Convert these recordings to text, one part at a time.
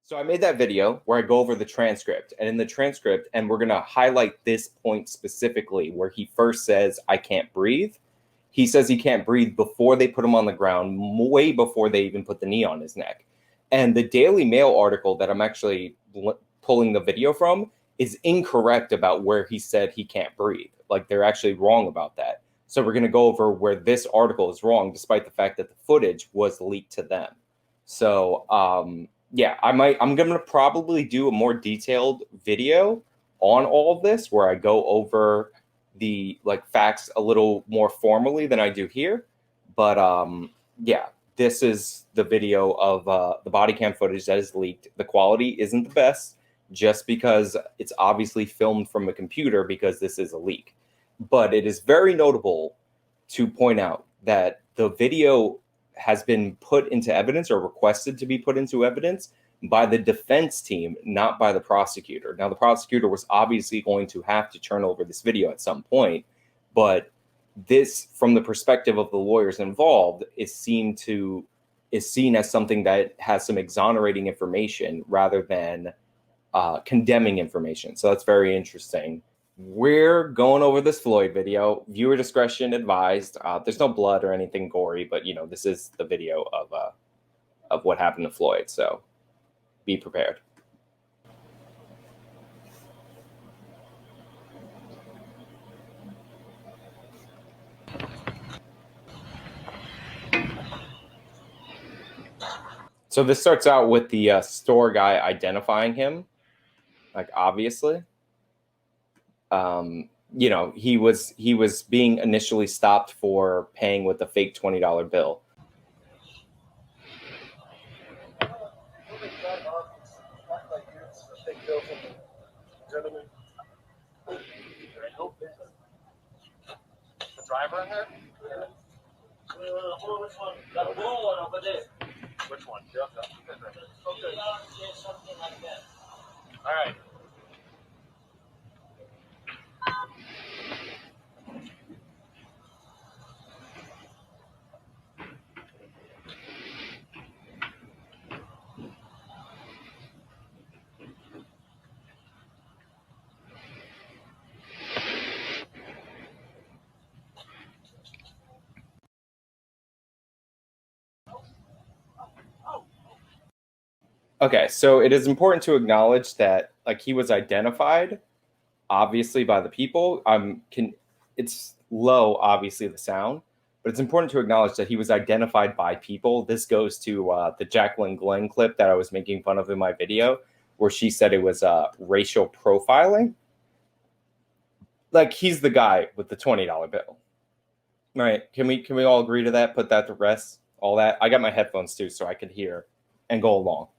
So I made that video where I go over the transcript, and in the transcript, and we're going to highlight this point specifically where he first says, I can't breathe. He says he can't breathe before they put him on the ground, way before they even put the knee on his neck. And the Daily Mail article that I'm actually pulling the video from is incorrect about where he said he can't breathe. Like, they're actually wrong about that. So we're going to go over where this article is wrong, despite the fact that the footage was leaked to them. So, yeah, I'm going to probably do a more detailed video on all of this where I go over the facts a little more formally than I do here. But yeah, this is the video of the body cam footage that is leaked. The quality isn't the best just because it's obviously filmed from a computer because this is a leak. But it is very notable to point out that the video has been put into evidence or requested to be put into evidence by the defense team, not by the prosecutor. Now, the prosecutor was obviously going to have to turn over this video at some point, but this, from the perspective of the lawyers involved, is seen as something that has some exonerating information rather than condemning information. So that's very interesting. We're going over this Floyd video. Viewer discretion advised. There's no blood or anything gory, but this is the video of what happened to Floyd. So be prepared. So this starts out with the store guy identifying him, obviously. He was being initially stopped for paying with a fake $20 bill. Gentlemen, the driver in there? Which one? The blue one over there. Which one? Yeah. Okay. Something like that. All right. Okay, so it is important to acknowledge that he was identified, obviously, by the people. It's low, obviously, the sound, but it's important to acknowledge that he was identified by people. This goes to the Jacqueline Glenn clip that I was making fun of in my video, where she said it was racial profiling. He's the guy with the $20 bill, right? Can we all agree to that? Put that to rest. All that. I got my headphones too, so I could hear and go along.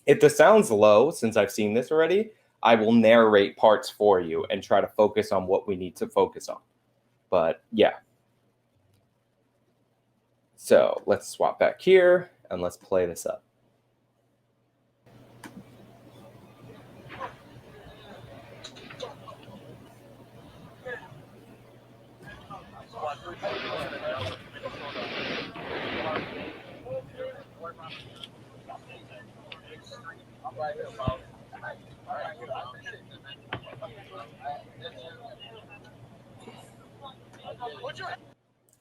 If the sound's low, since I've seen this already, I will narrate parts for you and try to focus on what we need to focus on. But yeah. So let's swap back here and let's play this up.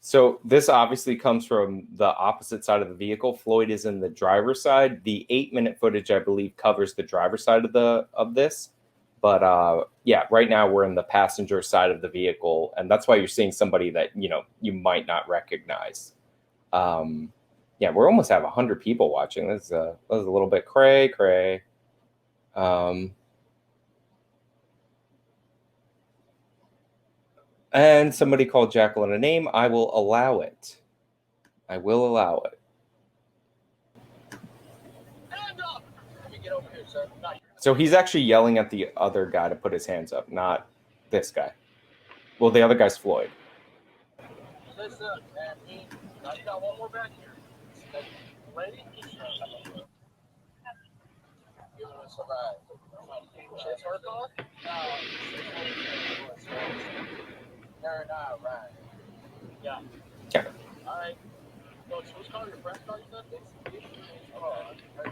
So this obviously comes from the opposite side of the vehicle. Floyd is in the driver's side. The 8-minute footage, I believe, covers the driver's side of this. But yeah, right now we're in the passenger side of the vehicle, and that's why you're seeing somebody that you might not recognize. Yeah, we're almost at 100 people watching. This is a little bit cray. And somebody called Jacqueline a name. I will allow it. I will allow it. So he's actually yelling at the other guy to put his hands up, not this guy. Well, the other guy's Floyd. Listen, man, I got one more back here. Lady? Giving us a ride. She's her car? Her and I ride. Yeah. Yeah. All right. So, whose car? Your friend's car, you said? Oh, okay.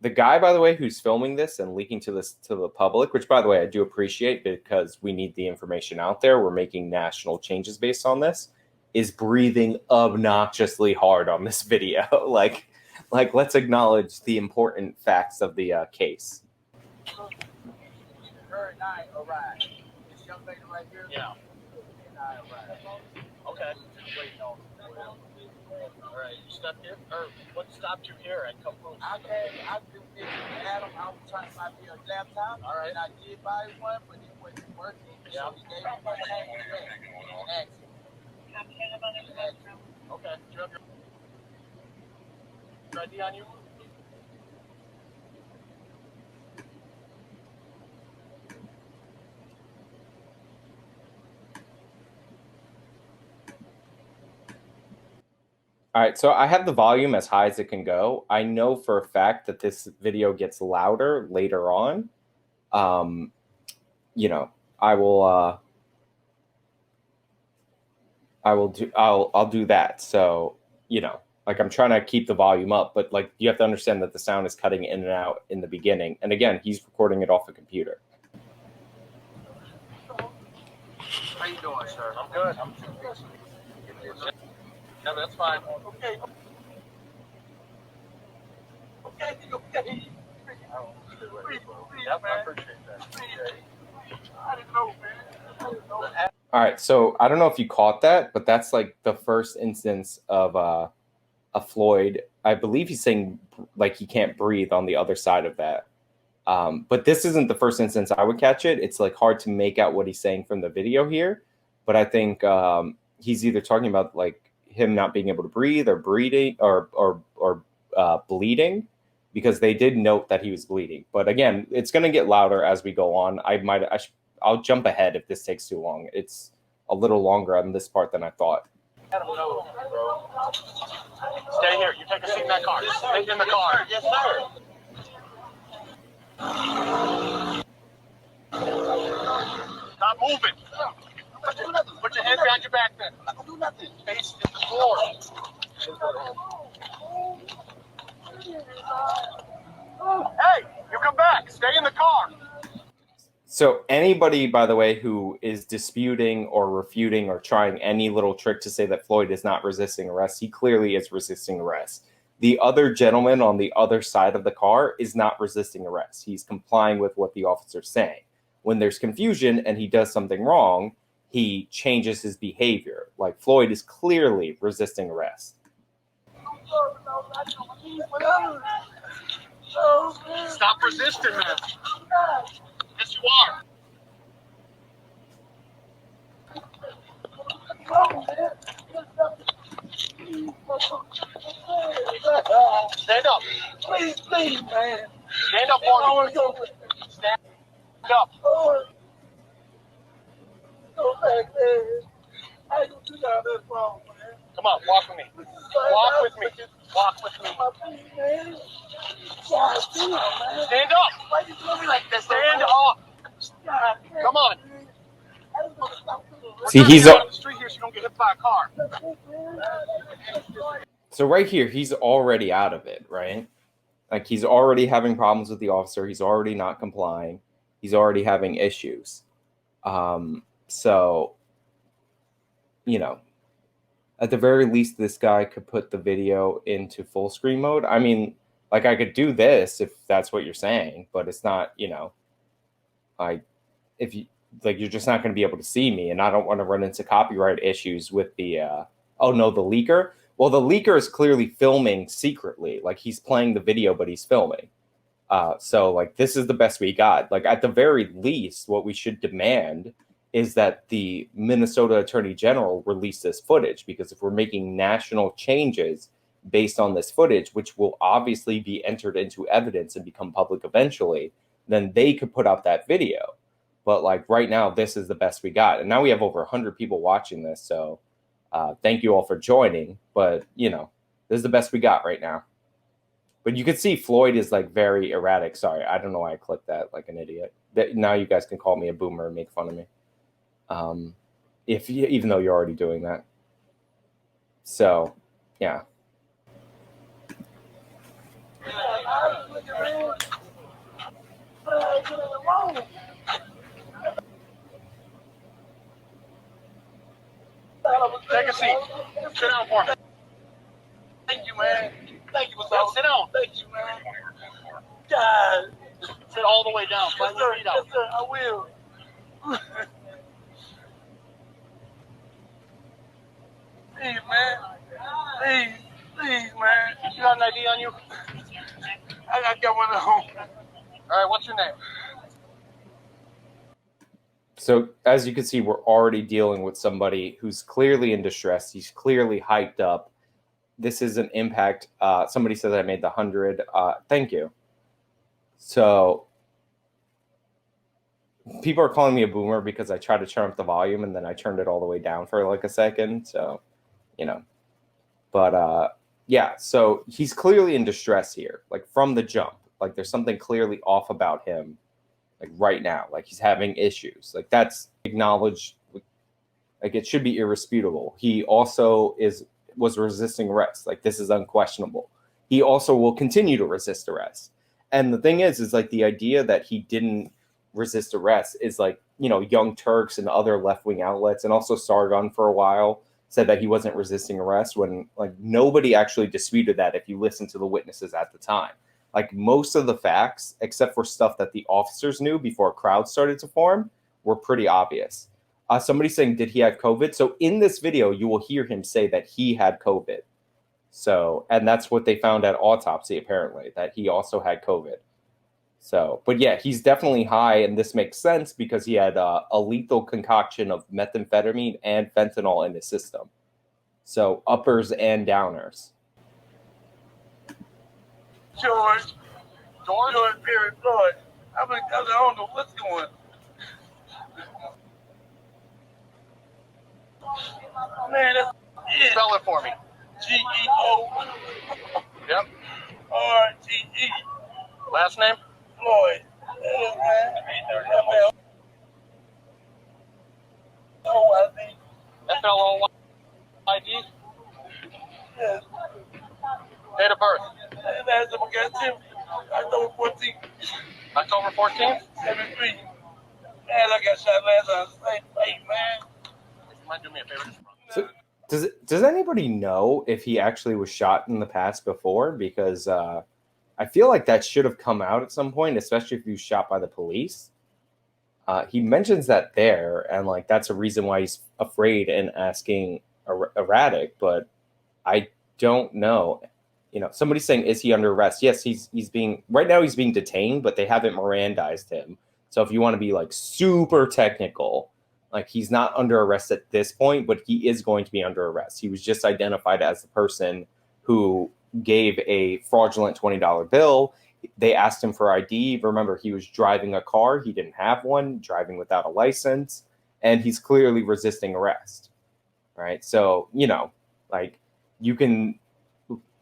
The guy, by the way, who's filming this and leaking to the public, which, by the way, I do appreciate because we need the information out there. We're making national changes based on this. Is breathing obnoxiously hard on this video. like, let's acknowledge the important facts of the case. Her and I arrived. This young lady right here. Yeah. And I arrived. Okay. Just waiting on. All right. You stopped here, or what stopped you here at Caboose? I do this with Adam. I was trying to buy me a laptop. All right. And I did buy one, but it wasn't working. Yeah. So he gave me my name and asked. Okay. Do you have your ID on you? All right, so I have the volume as high as it can go. I know for a fact that this video gets louder later on. You know, I'll do that. So, you know, like I'm trying to keep the volume up, but like you have to understand that the sound is cutting in and out in the beginning. And again, he's recording it off a computer. How you doing, sir? I'm good. I'm good. Yeah, that's fine. Okay. Okay. Yep, I appreciate that. I didn't know, man. All right, so I don't know if you caught that, but that's like the first instance of a Floyd. I believe he's saying like he can't breathe on the other side of that. But this isn't the first instance I would catch it. It's like hard to make out what he's saying from the video here. But I think he's either talking about like him not being able to breathe or bleeding bleeding, because they did note that he was bleeding. But again, it's going to get louder as we go on. I'll jump ahead if this takes too long. It's a little longer on this part than I thought. Stay here. You take a seat in that car. Stay in the car. Yes, sir. Stop moving. Put your hands behind your back then. I don't do nothing. Face in the floor. Hey, you come back. Stay in the car. So anybody, by the way, who is disputing or refuting or trying any little trick to say that Floyd is not resisting arrest, he clearly is resisting arrest. The other gentleman on the other side of the car is not resisting arrest. He's complying with what the officer's saying. When there's confusion and he does something wrong, he changes his behavior. Like Floyd is clearly resisting arrest. Stop resisting, man. Yes, you are. Stand up. Please, man. Stand up for me. Stand up. Go back there. I don't do that wrong, man. Come on, walk with me. Walk with me. Walk with me. Stand up. Why you doing me like this? Stand up. Come on. See, he's on the street here so you don't get hit by a car. So right here, he's already out of it, right? Like he's already having problems with the officer. He's already not complying. He's already having issues. So, you know, at the very least, this guy could put the video into full screen mode. I mean, like I could do this if that's what you're saying, but it's not, you know, if you like, you're just not going to be able to see me, and I don't want to run into copyright issues with the, oh no, the leaker. Well, the leaker is clearly filming secretly. Like he's playing the video, but he's filming. So like, this is the best we got. Like at the very least, what we should demand is that the Minnesota Attorney General release this footage, because if we're making national changes based on this footage, which will obviously be entered into evidence and become public eventually, then they could put out that video. But like right now, this is the best we got. And now we have over 100 people watching this. So thank you all for joining. But, you know, this is the best we got right now. But you can see Floyd is like very erratic. Sorry, I don't know why I clicked that like an idiot. Now you guys can call me a boomer and make fun of me. Even though you're already doing that. So, yeah. Take a seat. Sit down for me. Thank you, man. Thank you, Masao. Sit down. Thank you, man. God. Sit all the way down. Yes, sir. Yes, sir. I will. Please, man. Please, man. You got an ID on you? I got one at home. All right, what's your name? So as you can see, we're already dealing with somebody who's clearly in distress. He's clearly hyped up. This is an impact. Somebody said I made the 100. Thank you. So people are calling me a boomer because I tried to turn up the volume and then I turned it all the way down for like a second. So, you know, but yeah, so he's clearly in distress here, like from the jump. Like there's something clearly off about him, like right now. Like he's having issues. Like that's acknowledged. Like it should be irresputable. He also was resisting arrest. Like this is unquestionable. He also will continue to resist arrest. And the thing is like the idea that he didn't resist arrest is like, you know, Young Turks and other left-wing outlets, and also Sargon for a while said that he wasn't resisting arrest, when like nobody actually disputed that if you listen to the witnesses at the time. Like most of the facts, except for stuff that the officers knew before a crowd started to form, were pretty obvious. Somebody saying, did he have COVID? So in this video, you will hear him say that he had COVID. So, and that's what they found at autopsy, apparently, that he also had COVID. So, but yeah, he's definitely high, and this makes sense because he had a lethal concoction of methamphetamine and fentanyl in his system. So, uppers and downers. George Perry Floyd. I don't know what's going on. Man, that's it. Spell it for me. Geo. Yep. RTE. Last name? Floyd. FLOYD? Yes. Date of birth? October 14th. October 14th? 73. Man, I got shot last night. Hey, man. You might do me a favor. So, does anybody know if he actually was shot in the past before? Because I feel like that should have come out at some point, especially if he was shot by the police. He mentions that there, and like that's a reason why he's afraid and asking erratic. But I don't know. You know, somebody's saying, is he under arrest? Yes, he's being right now. He's being detained, but they haven't Mirandized him. So if you want to be like super technical, like he's not under arrest at this point, but he is going to be under arrest. He was just identified as the person who gave a fraudulent $20 bill. They asked him for ID. Remember, he was driving a car. He didn't have one, driving without a license, and he's clearly resisting arrest. Right. So, you know, like you can,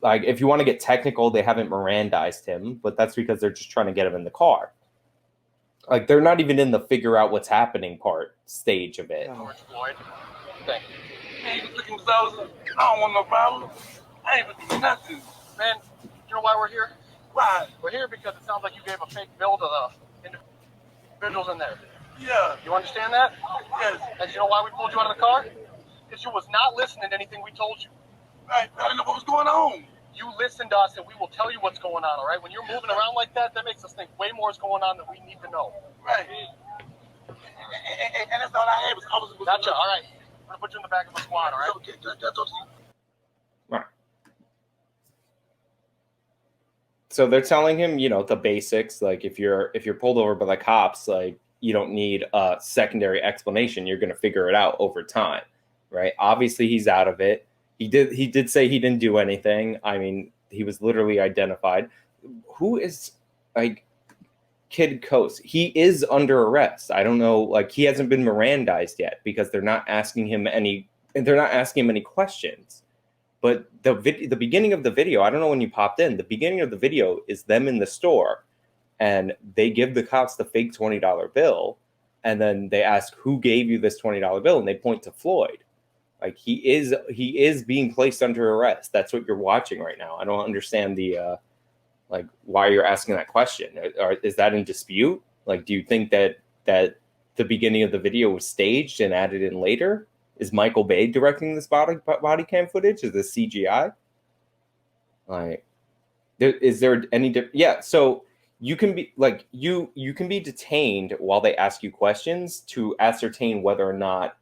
like, if you want to get technical, they haven't Mirandized him, but that's because they're just trying to get him in the car. Like, they're not even in the figure out what's happening part stage of it. George Floyd. Thank you. Hey, you looking I don't want no problem. I ain't looking nothing. Man, you know why we're here? Why? We're here because it sounds like you gave a fake bill to the individuals in there. Yeah. You understand that? Yes. And you know why we pulled you out of the car? Because you was not listening to anything we told you. Right. I didn't know what was going on. You listen to us and we will tell you what's going on, all right? When you're moving around like that, that makes us think way more is going on than we need to know. Right. And that's all I had was officers. Gotcha, all right. I'm going to put you in the back of the squad, all right? Okay, that's okay. Right. So they're telling him, you know, the basics, like if you're pulled over by the cops, like you don't need a secondary explanation. You're going to figure it out over time, right? Obviously, he's out of it. He did say he didn't do anything. I mean, he was literally identified. Who is like Kid Coast? He is under arrest. I don't know. Like he hasn't been Mirandized yet because they're not asking him any questions. But the beginning of the video, I don't know when you popped in. The beginning of the video is them in the store, and they give the cops the fake $20 bill, and then they ask who gave you this $20 bill, and they point to Floyd. Like he is being placed under arrest. That's what you're watching right now. I don't understand the Like, why you're asking that question? Is that in dispute? Like, do you think that the beginning of the video was staged and added in later? Is Michael Bay directing this body cam footage? Is this CGI? Like, is there any? Yeah, so you can be like you can be detained while they ask you questions to ascertain whether or not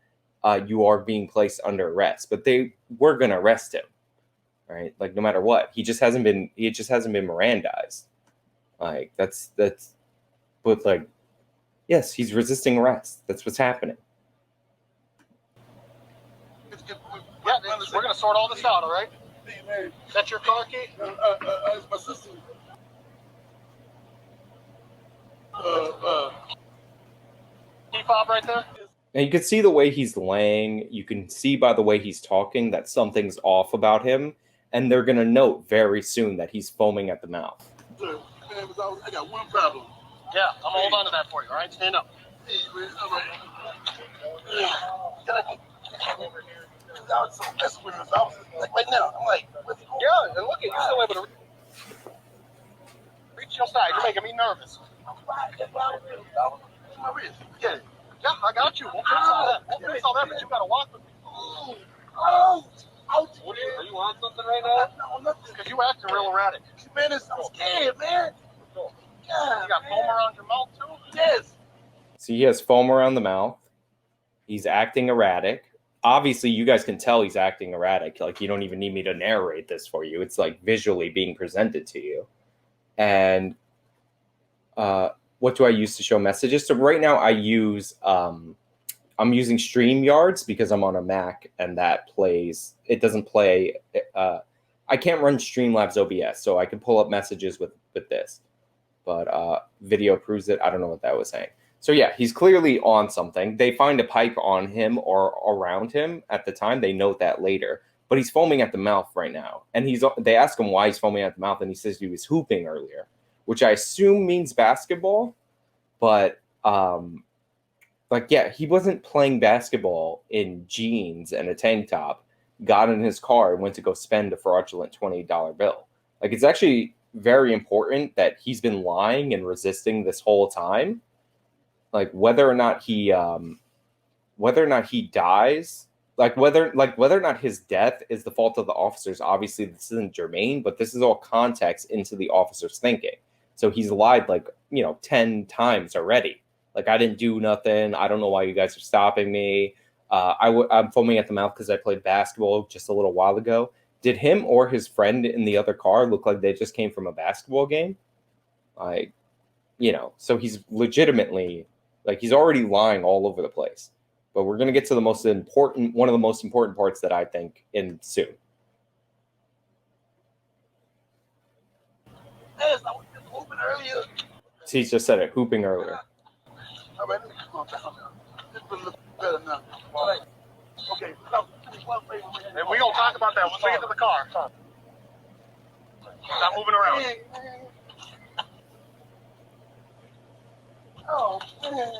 you are being placed under arrest. But they were going to arrest him, right? Like, no matter what, he just hasn't been Mirandized. Like, that's. But like, yes, he's resisting arrest. That's what's happening. Yeah, we're gonna sort all this out, all right? That's your car key? It's my sister. Key fob right there? And you can see the way he's laying. You can see by the way he's talking that something's off about him. And they're going to note very soon that he's foaming at the mouth. I got one problem. Yeah, I'm gonna hold on to that for you, all right? Stand up. Hey, man, all right. I was so messing with this. I was like, right now, I'm like, yeah, and look at you still able to reach your side. You're making me nervous. My wrist. Yeah, I got you. We'll fix all that. But you gotta walk with me. Oh. What are you on something right now? No, nothing. Because you acting real erratic. Man, I'm scared, man. Yeah, you got foam around your mouth too? Yes. So he has foam around the mouth. He's acting erratic. Obviously, you guys can tell he's acting erratic. Like, you don't even need me to narrate this for you. It's like visually being presented to you. And what do I use to show messages? So right now I use I'm using StreamYards because I'm on a Mac and that plays. It doesn't play. I can't run Streamlabs OBS, so I can pull up messages with this. But video proves it. I don't know what that was saying. So yeah, he's clearly on something. They find a pipe on him or around him at the time. They note that later. But he's foaming at the mouth right now. And they ask him why he's foaming at the mouth, and he says he was hooping earlier, which I assume means basketball. But like, yeah, he wasn't playing basketball in jeans and a tank top, got in his car and went to go spend a fraudulent $28 bill. Like, it's actually very important that he's been lying and resisting this whole time. Like, whether or not he dies, whether or not his death is the fault of the officers. Obviously, this isn't germane, but this is all context into the officer's thinking. So he's lied 10 times already. Like, I didn't do nothing. I don't know why you guys are stopping me. I'm foaming at the mouth because I played basketball just a little while ago. Did him or his friend in the other car look like they just came from a basketball game? So he's legitimately, he's already lying all over the place. But we're going to get to one of the most important parts that I think in soon. Yes, I was just hooping earlier. He just said it, hooping earlier. All right, let me calm down now. This will look better now. All right. Okay, now, and we're going to talk about that once we get to the car. Stop moving around. Oh, man.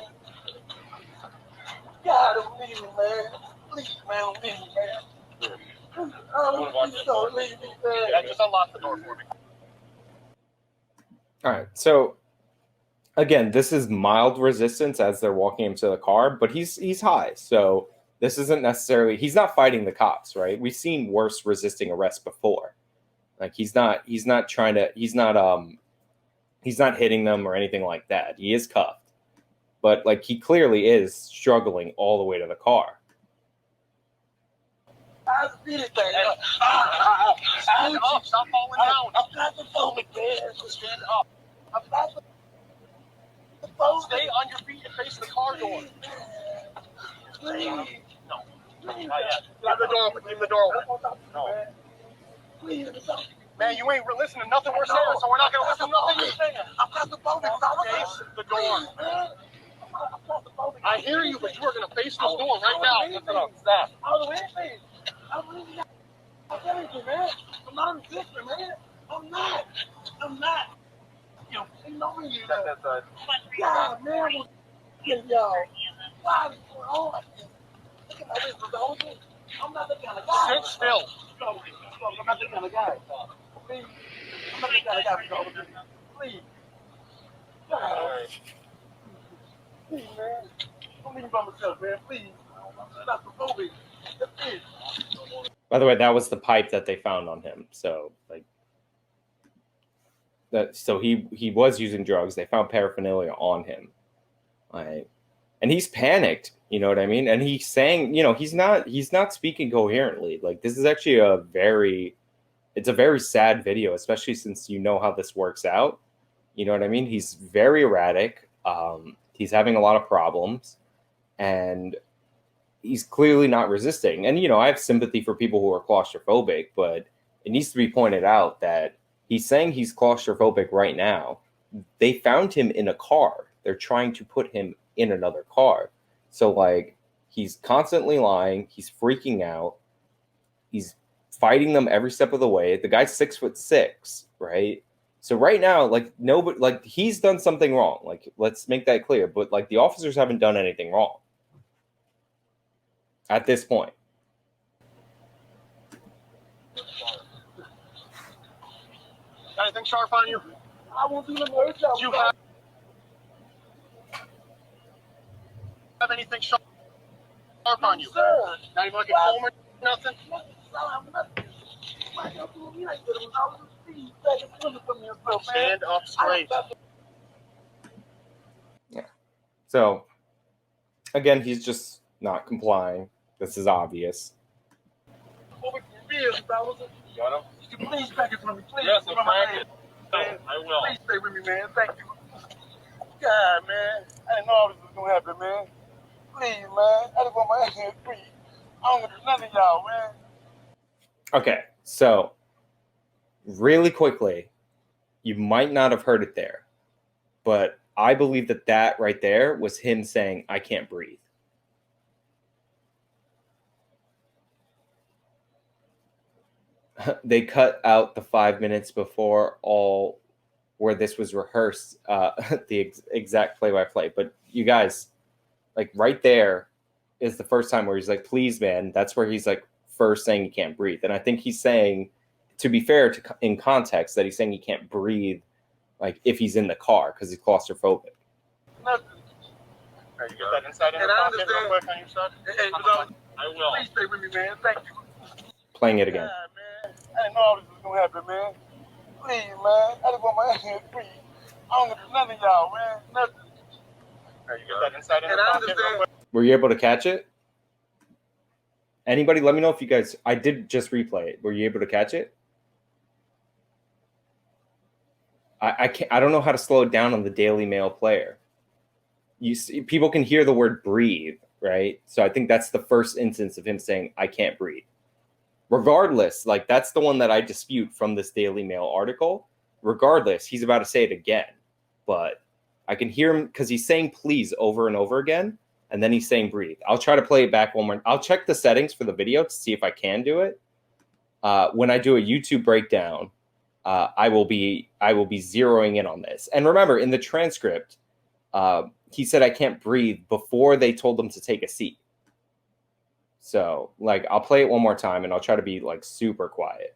God, don't leave me, man. Please, man, don't leave me, man. Oh, please don't leave me, man. Yeah, just unlock the door for me. All right, so again, this is mild resistance as they're walking him to the car, but he's high, so this isn't necessarily, he's not fighting the cops, right? We've seen worse resisting arrest before. Like, he's not hitting them or anything like that. He is cuffed, but he clearly is struggling all the way to the car. I feel it, man. Stand up. Stop falling down. I'm not the phone again. Stand up. I'm not the phone. Stay on your feet and face the car door. Please. No. Not yet. Leave the door open. Leave the door open. No. Please. Man, you ain't listening to nothing we're saying, so we're not going to listen to nothing you're saying. I'm not the phone. Face the door. I hear you, but you are going to face this door right now. Stop. I'll do anything. I'm anything, man. I'm not resisting, man. I'm not. You know me, you know. God, man, I'm going to get y'all. Why is going on like this? Look at my wrist, I'm not the kind of guy. Sit still. I'm not the kind of guy. please. I'm not the guy for all of this. Please. God. Please, man. Don't leave me by myself, man. Please. Stop the phobic. That's it. By the way, that was the pipe that they found on him. So like that. So he was using drugs. They found paraphernalia on him. Like, and he's panicked. You know what I mean? And he's saying, you know, he's not speaking coherently. Like this is actually it's a very sad video, especially since you know how this works out. You know what I mean? He's very erratic. He's having a lot of problems, and he's clearly not resisting. And, you know, I have sympathy for people who are claustrophobic, but it needs to be pointed out that he's saying he's claustrophobic right now. They found him in a car. They're trying to put him in another car. So, like, he's constantly lying. He's freaking out. He's fighting them every step of the way. The guy's 6'6", right? So right now, like, nobody, like, he's done something wrong. Like, let's make that clear. But, like, the officers haven't done anything wrong at this point. Anything sharp on you? I won't do no more. Do you have anything sharp on you? Sir. Not even like a comb or nothing? Stand up straight. Yeah. So, again, he's just not complying. This is obvious. You got him? Please back it from me, please. Yes, I'm back it. I will. Please stay with me, man. Thank you. God, man. I didn't know all this was going to happen, man. Please, man. I just want my hands free. I don't want to do nothing, y'all, man. Okay, so really quickly, you might not have heard it there, but I believe that right there was him saying, I can't breathe. They cut out the 5 minutes before all where this was rehearsed, the exact play-by-play. But you guys, like right there is the first time where he's like, please, man. That's where he's like first saying he can't breathe. And I think he's saying, to be fair, in context, that he's saying he can't breathe, like if he's in the car because he's claustrophobic. Nothing. Right, you get that inside in the pocket real quick on your side? Hey, I will. Please stay with me, man. Thank you. Playing it again. God, man. I didn't know all this was going to happen, man. Please, man. I just want my hands free. I don't want to do nothing, y'all, man. Nothing. Right, you get that inside in the pocket real quick? Were you able to catch it? Anybody, let me know if you guys, I did just replay it. Were you able to catch it? I don't know how to slow it down on the Daily Mail player. You see, people can hear the word breathe, right? So I think that's the first instance of him saying, I can't breathe. Regardless, like that's the one that I dispute from this Daily Mail article. Regardless, he's about to say it again. But I can hear him because he's saying please over and over again. And then he's saying breathe. I'll try to play it back one more. I'll check the settings for the video to see if I can do it. When I do a YouTube breakdown, I will be zeroing in on this. And remember, in the transcript, he said I can't breathe before they told him to take a seat. So, like, I'll play it one more time, and I'll try to be, like, super quiet.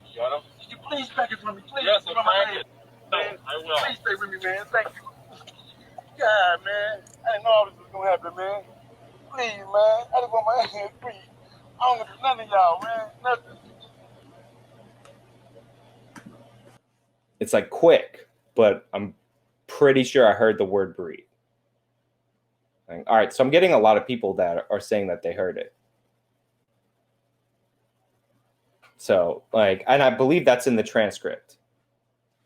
You got him? Could you please back it from me, please? Yes, I'm back it. I will. Please stay with me, man. Thank you. God, man. I didn't know all this was going to happen, man. Please, man. I just want my hands free. I don't want to do nothing, y'all, man. Nothing. It's, like, quick, but I'm pretty sure I heard the word breathe. All right, so I'm getting a lot of people that are saying that they heard it. So, like, and I believe that's in the transcript.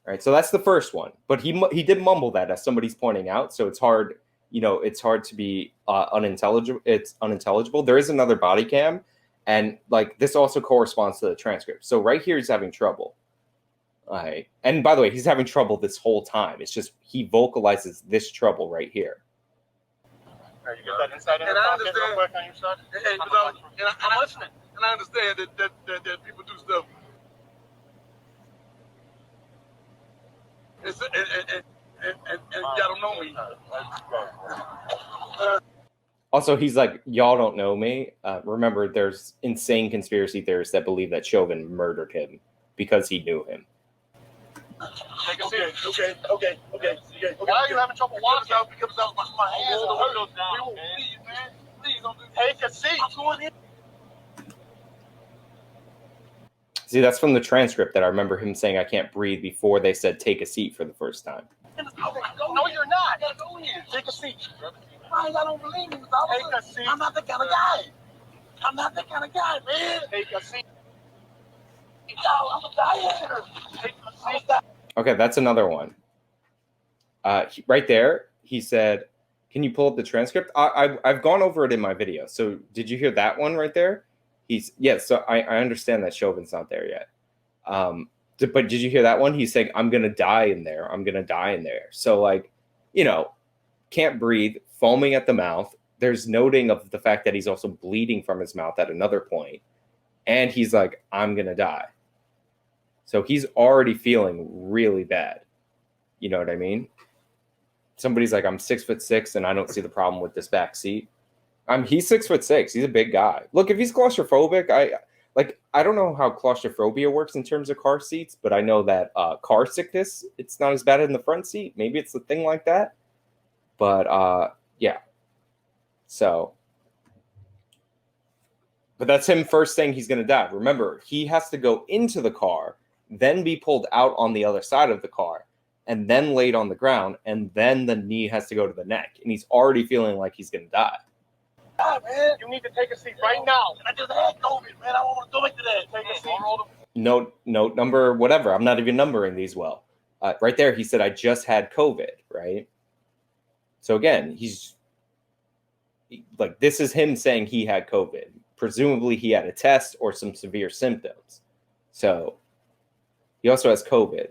All right, so that's the first one. But he did mumble that, as somebody's pointing out. So it's hard, you know, it's hard to be unintelligible. It's unintelligible. There is another body cam, and like this also corresponds to the transcript. So right here, he's having trouble. All right, and by the way, he's having trouble this whole time. It's just he vocalizes this trouble right here. Right, you get that inside in the pocket real quick on your side? Hey, I'm listening. And I understand that people do stuff. And y'all don't know me. Also, he's like, y'all don't know me. Remember, there's insane conspiracy theorists that believe that Chauvin murdered him because he knew him. Take a seat. Okay. Why are you having trouble walking? Because my hands are the windows down. Please, man. Please don't do that. Take a seat. I'm going in. See, that's from the transcript that I remember him saying, I can't breathe, before they said, take a seat for the first time. No, you're not. You gotta go in. Take a seat. Why I don't believe me? Take a seat. I'm not that kind of guy. I'm not that kind of guy, man. Take a seat. No, I'm a diet. Take a seat. Okay, that's another one. Right there, he said, can you pull up the transcript? I've gone over it in my video. So did you hear that one right there? So I understand that Chauvin's not there yet. But did you hear that one? He's saying, I'm going to die in there. I'm going to die in there. So, like, you know, can't breathe, foaming at the mouth. There's noting of the fact that he's also bleeding from his mouth at another point. And he's like, I'm going to die. So he's already feeling really bad. You know what I mean? Somebody's like, I'm 6'6" and I don't see the problem with this back seat. He's 6'6". He's a big guy. Look, if he's claustrophobic, I don't know how claustrophobia works in terms of car seats, but I know that car sickness, it's not as bad in the front seat. Maybe it's a thing like that. But yeah. So, but that's him first saying he's going to die. Remember, he has to go into the car, then be pulled out on the other side of the car, and then laid on the ground, and then the knee has to go to the neck. And he's already feeling like he's going to die. Man, you need to take a seat right now. I just had COVID, man. I don't want to go into that. Take a seat. Note number, whatever. I'm not even numbering these well. Right there, he said, I just had COVID, right? So again, he's like, this is him saying he had COVID. Presumably he had a test or some severe symptoms. So he also has COVID.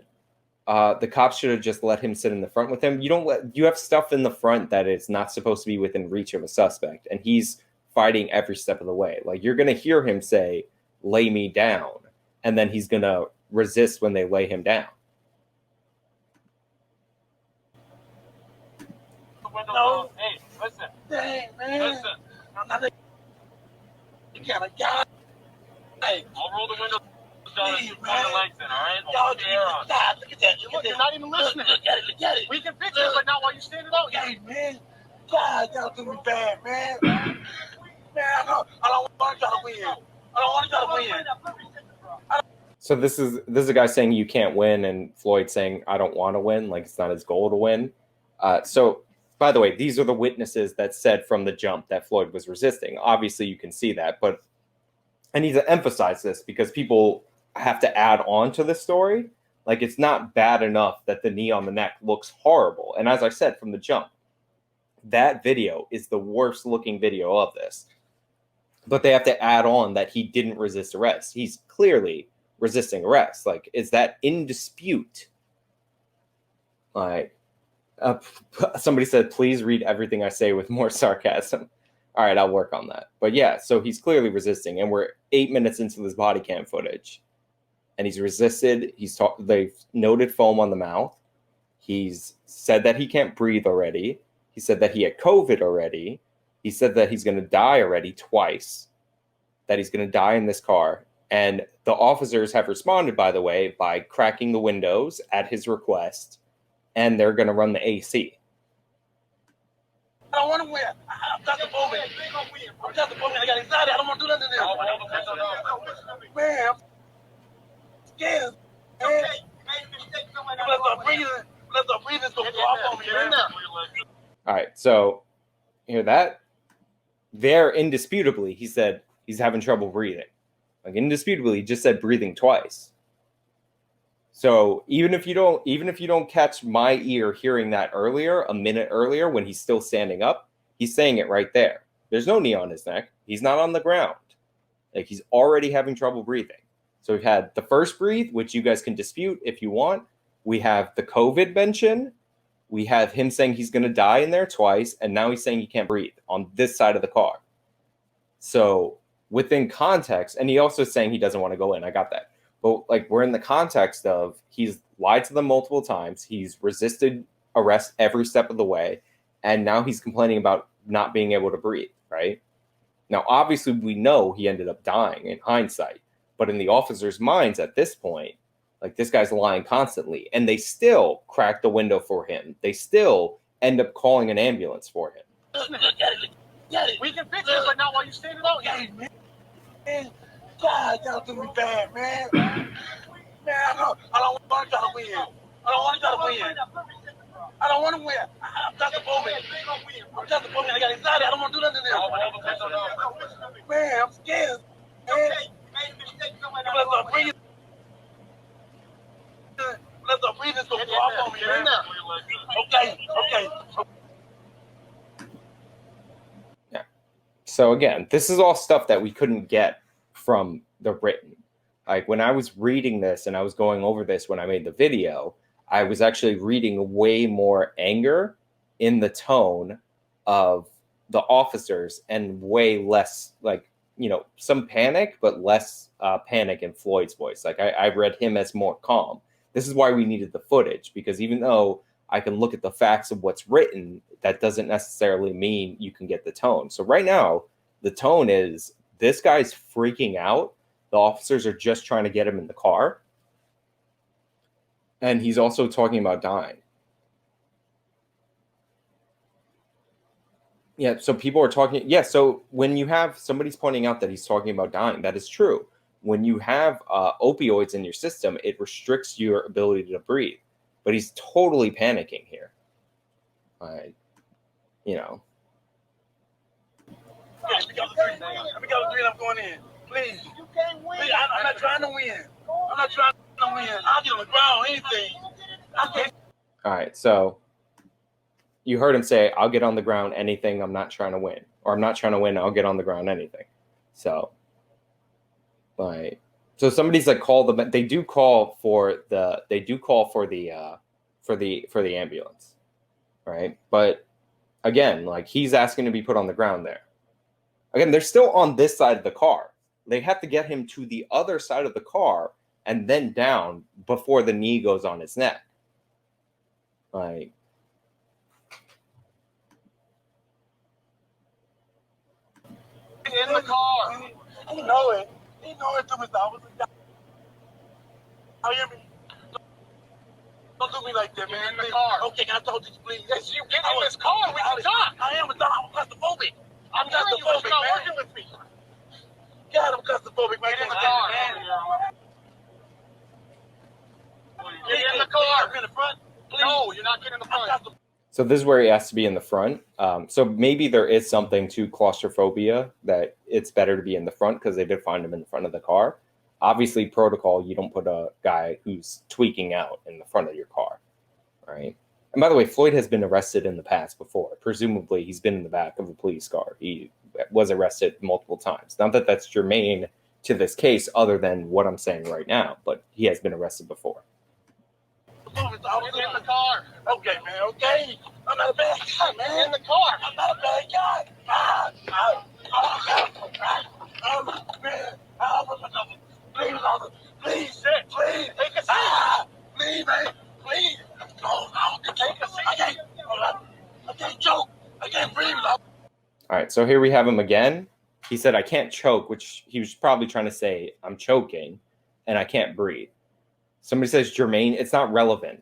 The cops should have just let him sit in the front with him. You have stuff in the front that is not supposed to be within reach of a suspect, and he's fighting every step of the way. Like, you're going to hear him say, lay me down, and then he's going to resist when they lay him down. No. Hey, listen. Dang, man. Listen. I'm not that kind of guy. Hey, I'll roll the window down and put your legs in, all right? Y'all, stop. Look at that. Look, you're not even listening. Look at it. We can fix it, but not while you're standing out. Hey, man. God, y'all do me bad, man. Man, I don't want y'all to win. I don't want y'all to win. So this is a guy saying you can't win, and Floyd saying I don't want to win, like it's not his goal to win. So, by the way, these are the witnesses that said from the jump that Floyd was resisting. Obviously, you can see that, but I need to emphasize this because people have to add on to this story. Like, it's not bad enough that the knee on the neck looks horrible. And as I said from the jump, that video is the worst looking video of this. But they have to add on that he didn't resist arrest. He's clearly resisting arrest. Like, is that in dispute? Like, somebody said, please read everything I say with more sarcasm. All right, I'll work on that. But yeah, so he's clearly resisting, and we're 8 minutes into this body cam footage, and he's resisted. They've noted foam on the mouth. He's said that he can't breathe already. He said that he had COVID already. He said that he's going to die already twice, that he's going to die in this car. And the officers have responded, by the way, by cracking the windows at his request, and they're going to run the AC. I don't want to win. I'm just a moment. I'm just a moment. I got anxiety. I don't want to do nothing to this. Man, I'm scared. Man. Let's start breathing. Let's start breathing. It's going to go off on me right now. All right, so hear that? There, indisputably, he said he's having trouble breathing. Like, indisputably, he just said breathing twice. So even if you don't catch my ear hearing that earlier, a minute earlier, when he's still standing up, he's saying it right there. There's no knee on his neck. He's not on the ground. Like, he's already having trouble breathing. So we've had the first breathe, which you guys can dispute if you want. We have the COVID mention. We have him saying he's going to die in there twice, and now he's saying he can't breathe on this side of the car. So within context, and he also saying he doesn't want to go in. I got that. But like, we're in the context of he's lied to them multiple times. He's resisted arrest every step of the way. And now he's complaining about not being able to breathe, right? Now, obviously, we know he ended up dying in hindsight, but in the officers' minds at this point, like, this guy's lying constantly, and they still crack the window for him. They still end up calling an ambulance for him. We can fix it, but not while you're standing out. Hey, man. God, y'all do me bad, man. Man, I don't want y'all to win. I don't want y'all to win. I don't want to win. I'm just a bowman. I'm just a bowman. I got anxiety. I don't want to do nothing to them. Man, I'm scared. Man. Let the breathing go off on me, man. Okay. Yeah. So again, this is all stuff that we couldn't get from the written. Like, when I was reading this and I was going over this when I made the video, I was actually reading way more anger in the tone of the officers and way less, like, you know, some panic, but less panic in Floyd's voice. Like, I read him as more calm. This is why we needed the footage, because even though I can look at the facts of what's written, that doesn't necessarily mean you can get the tone. So right now, the tone is, this guy's freaking out. The officers are just trying to get him in the car. And he's also talking about dying. Yeah, so people are talking. Yeah, so when you have somebody's pointing out that he's talking about dying, that is true. When you have opioids in your system, it restricts your ability to breathe. But he's totally panicking here. You know. Let me go to three. I'm going in. Please. You can't win. Please, I'm not trying to win. I'm not trying to win. I'll get on the ground, anything. All right, so you heard him say, I'll get on the ground, anything, I'm not trying to win. Or I'm not trying to win, I'll get on the ground, anything. So, like, so somebody's like, they do call for the ambulance, right? But again, like, he's asking to be put on the ground there. Again, they're still on this side of the car. They have to get him to the other side of the car and then down before the knee goes on his neck. Like, In the car. He know it. He know it to his officer. You hear me? Don't do me like that, man. In the car. Okay, can I talk to you, please? Yes, you get in this car. We can talk. I am claustrophobic. I'm hearing you, but you're not working with me. God, I'm claustrophobic, man. Get in the car. Get in the car. I'm in the front. Please. No, you're not getting in the front. so this is where he has to be in the front. So maybe there is something to claustrophobia that it's better to be in the front, because they did find him in the front of the car. Obviously, protocol, you don't put a guy who's tweaking out in the front of your car, right? And by the way, Floyd has been arrested in the past before. Presumably, he's been in the back of a police car. He was arrested multiple times. Not that that's germane to this case, other than what I'm saying right now, but he has been arrested before. Get in the car. Okay, man, okay. I'm not a bad guy, man. Get in the car. I'm not a bad guy. Please, officer. Please, Sit. please. Take a seat. Please, man. Please. No, take a seat. I can't choke. I can't breathe. All right, so here we have him again. He said, I can't choke, which he was probably trying to say, I'm choking, and I can't breathe. Somebody says germane. It's not relevant,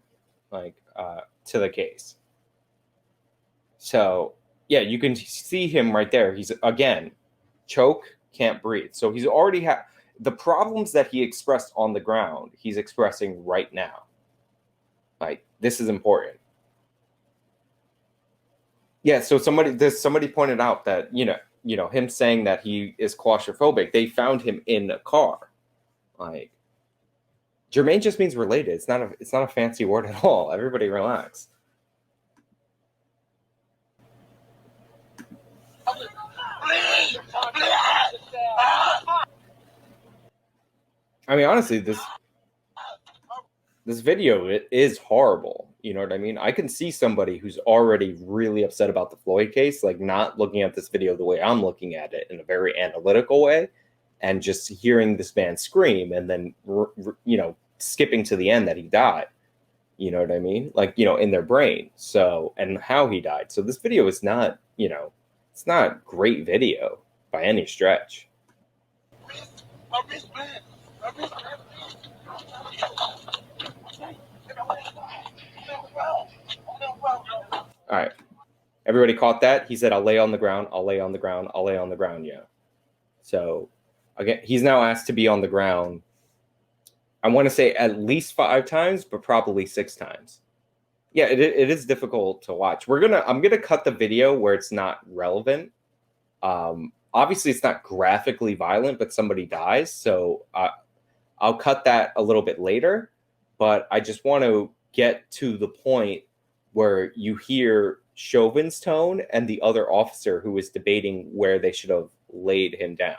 like, to the case. So, yeah, you can see him right there. He's, again, choke, can't breathe. So he's already had the problems that he expressed on the ground, he's expressing right now. Like, this is important. Yeah, so somebody pointed out that, you know, him saying that he is claustrophobic, they found him in a car. Like, germane just means related. It's not a fancy word at all. Everybody relax. I mean, honestly, this video, it is horrible. You know what I mean? I can see somebody who's already really upset about the Floyd case, like, not looking at this video the way I'm looking at it, in a very analytical way, and just hearing this man scream and then, you know, skipping to the end that he died. You know what I mean? Like, you know, in their brain. So, and how he died. So this video is not, you know, It's not great video by any stretch. My wrist, man. My wrist, man. All right. Everybody caught that? He said, I'll lay on the ground. I'll lay on the ground. I'll lay on the ground. Yeah. So again, he's now asked to be on the ground. I want to say at least 5 times, but probably 6 times. Yeah, it is difficult to watch. I'm gonna cut the video where it's not relevant. Obviously, it's not graphically violent, but somebody dies, so I'll cut that a little bit later. But I just want to get to the point where you hear Chauvin's tone and the other officer who is debating where they should have laid him down.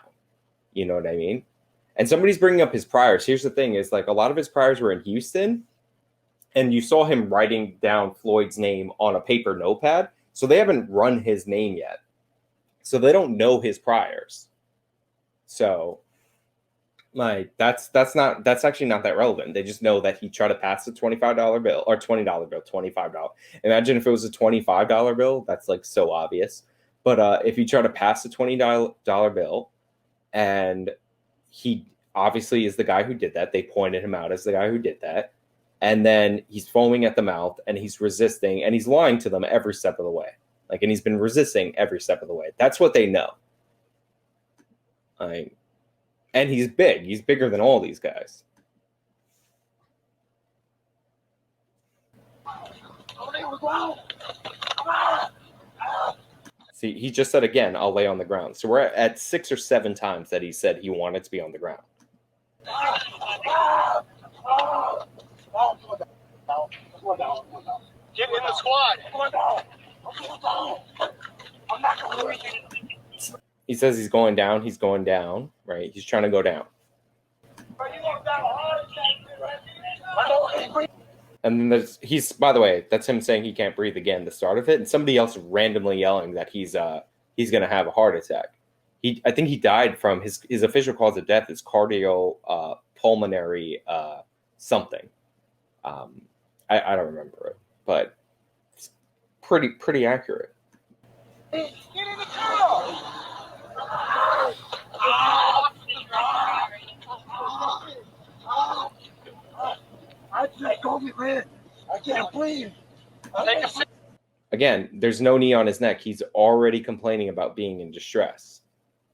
You know what I mean? And somebody's bringing up his priors. Here's the thing is, like, a lot of his priors were in Houston, and you saw him writing down Floyd's name on a paper notepad. So they haven't run his name yet. So they don't know his priors. So like that's actually not that relevant. They just know that he tried to pass the $25 bill or $20 bill, $25. Imagine if it was a $25 bill, that's like so obvious. But if you try to pass the $20 bill, and he obviously is the guy who did that, they pointed him out as the guy who did that. And then he's foaming at the mouth and he's resisting and he's lying to them every step of the way. Like, and he's been resisting every step of the way. That's what they know. And he's big. He's bigger than all these guys. See, he just said again, I'll lay on the ground. So we're at 6 or 7 times that he said he wanted to be on the ground. Get in the squad. He says he's going down. He's going down, right? He's trying to go down. And then by the way, that's him saying he can't breathe again, the start of it, and somebody else randomly yelling that he's going to have a heart attack. I think he died from his official cause of death is cardiopulmonary something. I don't remember it, but it's pretty accurate. Get in the car! I can't go, man. I can't breathe. Again, there's no knee on his neck. He's already complaining about being in distress.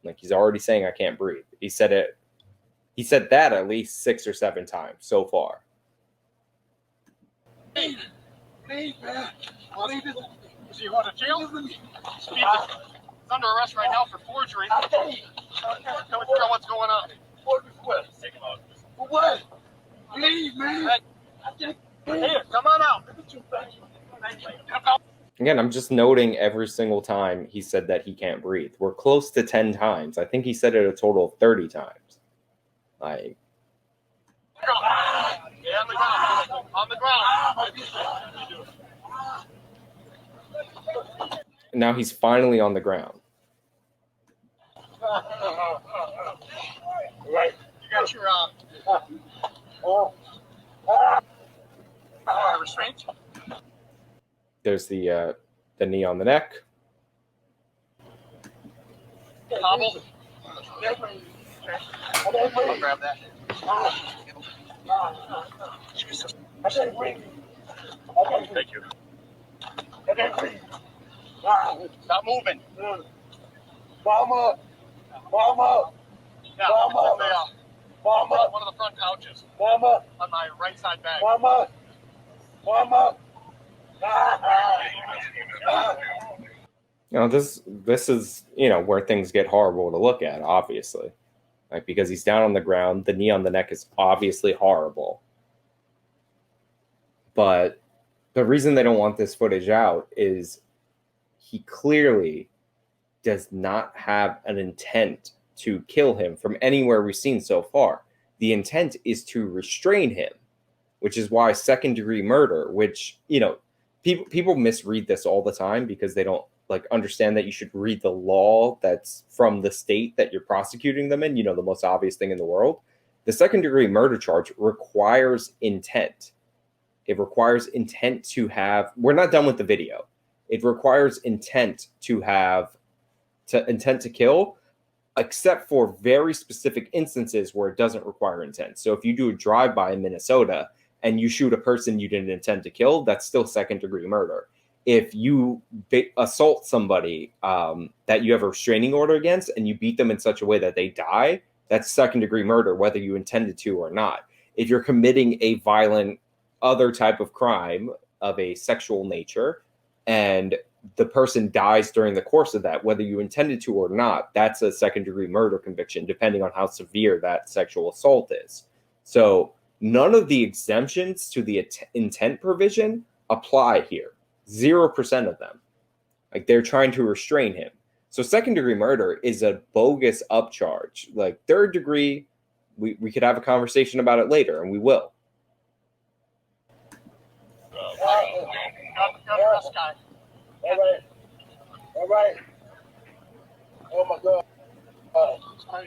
Like, he's already saying, I can't breathe. He said it. He said that at least 6 or 7 times so far. Please, man. So you want to jail? He's under arrest right now for forgery. Tell me what's going on. For what? Please, man. Here, come on out. Again, I'm just noting every single time he said that he can't breathe. We're close to 10 times. I think he said it a total of 30 times. Like, Get on the ground. On the ground. now he's finally on the ground. Right. You got your restraint. There's the knee on the neck. Hobble. I'll grab that. I can't breathe. Thank you. I can't breathe. Stop moving. Mama. Yeah, Mama. Mama. One of the front couches Mama. on my right side bag. Mama. You know, this is, you know, where things get horrible to look at, obviously. Like, because he's down on the ground, the knee on the neck is obviously horrible. But the reason they don't want this footage out is he clearly does not have an intent to kill him from anywhere we've seen so far. The intent is to restrain him, which is why second-degree murder, which, you know, people misread this all the time because they don't understand that you should read the law that's from the state that you're prosecuting them in, you know, the most obvious thing in the world. The second-degree murder charge requires intent. It requires intent to have, we're not done with the video. It requires intent to have intent to kill, except for very specific instances where it doesn't require intent. So if you do a drive-by in Minnesota and you shoot a person you didn't intend to kill, that's still second-degree murder. If you assault somebody that you have a restraining order against and you beat them in such a way that they die, that's second-degree murder, whether you intended to or not. If you're committing a violent other type of crime of a sexual nature and the person dies during the course of that, whether you intended to or not, that's a second-degree murder conviction, depending on how severe that sexual assault is. So none of the exemptions to the intent provision apply here. 0% of them. Like, they're trying to restrain him. So second-degree murder is a bogus upcharge. Like, third degree, we could have a conversation about it later, and we will. All right. Oh my God. I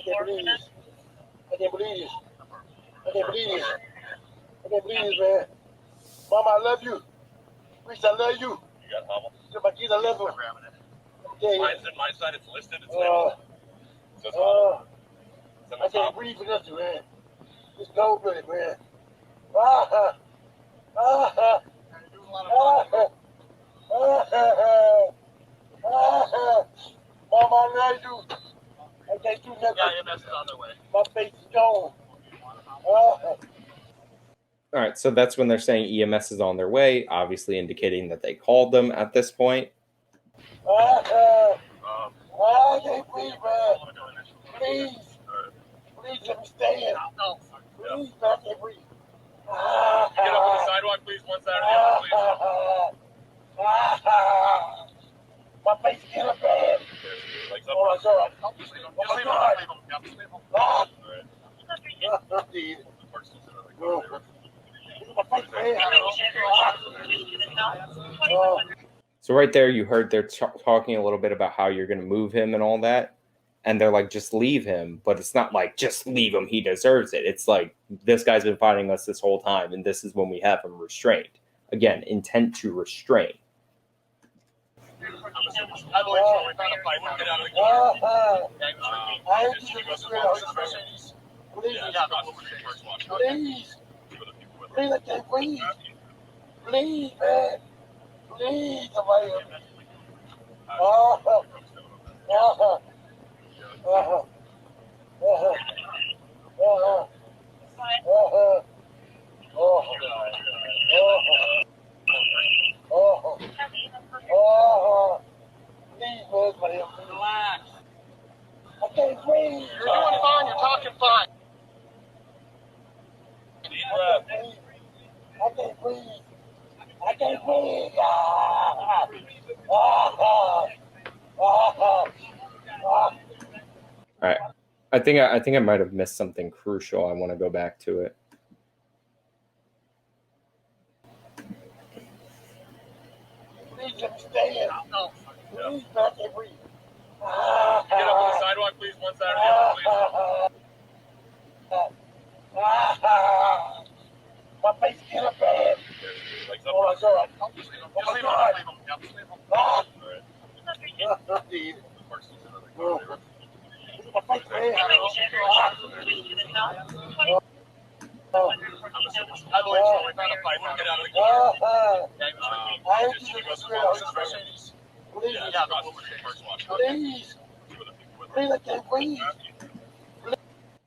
can't believe this. I can't believe this. I can't believe this. I can't believe this, man. Mama, I love you. Reese, I love you. You got Hummel? My kids, I love you. Okay. Mine's in my side. It's listed. It's labeled. I can't breathe for nothing, man. It's no good, man. Mama, I love you. I can't do nothing. Yeah, EMS is on their way. My face is gone. All right, so that's when they're saying EMS is on their way, obviously indicating that they called them at this point. I can't breathe, man. Please. Please let me stay in. Please, I can't breathe. Get up on the sidewalk, please. One side or the other, please. My face is getting bad. Legs Oh my God. Just leave them. Just leave them. Yep, just leave them. All right. So right there, you heard they're talking a little bit about how you're going to move him and all that. And they're like, just leave him. But it's not like, just leave him. He deserves it. It's like, this guy's been fighting us this whole time. And this is when we have him restrained. Again, intent to restrain. I believe so. We found a fight. We'll get out of the car. Please. Please, I can't breathe. Please, man. Please, somebody help me. Please, man, somebody help me. Relax. I can't breathe. You're doing fine. You're talking fine. Deep breath. I can't breathe. I can't breathe. All right. I think I might have missed something crucial. I want to go back to it. Please let me stay in. Please, man, I can't breathe. Get up on the sidewalk, please. One side or the other, please. My face is getting bad. Legs Oh my God. Just leave them. Just leave them. Yep, just leave them. All right. My face, man. I believe so. We found a fight. We'll get out of the car. Please. Please, I can't breathe.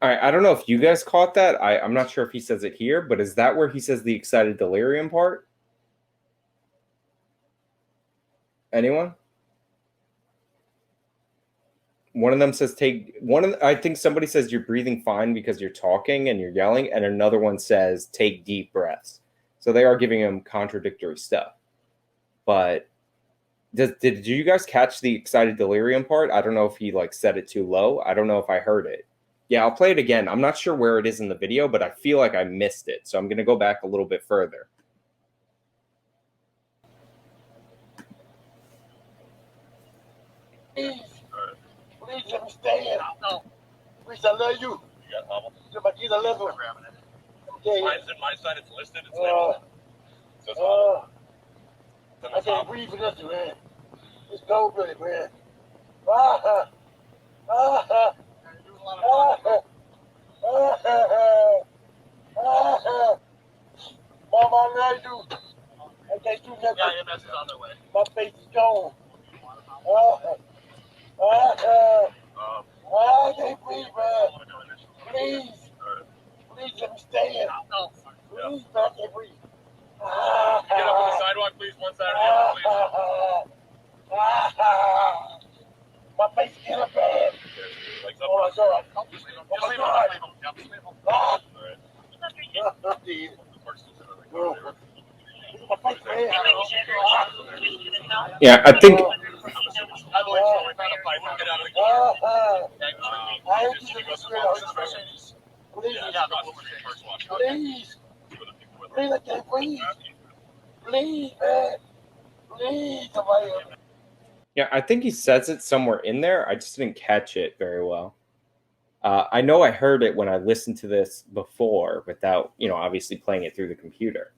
All right. I don't know if you guys caught that. I'm not sure if he says it here, but is that where he says the excited delirium part? Anyone? One of them says I think somebody says you're breathing fine because you're talking and you're yelling, and another one says take deep breaths. So they are giving him contradictory stuff. But did you guys catch the excited delirium part? I don't know if he said it too low. I don't know if I heard it. Yeah, I'll play it again. I'm not sure where it is in the video, but I feel like I missed it. So I'm going to go back a little bit further. Please let me stay in. Reese, I love you. You got Hummel? My kids, I love you. Okay. Mine's in my side. It's listed. It's labeled. I can't breathe for nothing, man. It's no good, man. Mama, I love you. I can't do nothing. Yeah, EMS is on their way. My face is gone. I can't breathe, man. Please. Please let me stay in. Please, man, I can't breathe. Get up on the sidewalk, please. One side or the other, please. My face is getting bad. Oh my God. Oh my God. My face, man. Yeah, I think I believe so. We found a pipe. We'll get out of the car. I hate you to Please. Please. Yeah, no, Please. Please, I can't breathe. Please, man. Please, somebody. yeah, I think he says it somewhere in there. I just didn't catch it very well. I know I heard it when I listened to this before without, obviously playing it through the computer.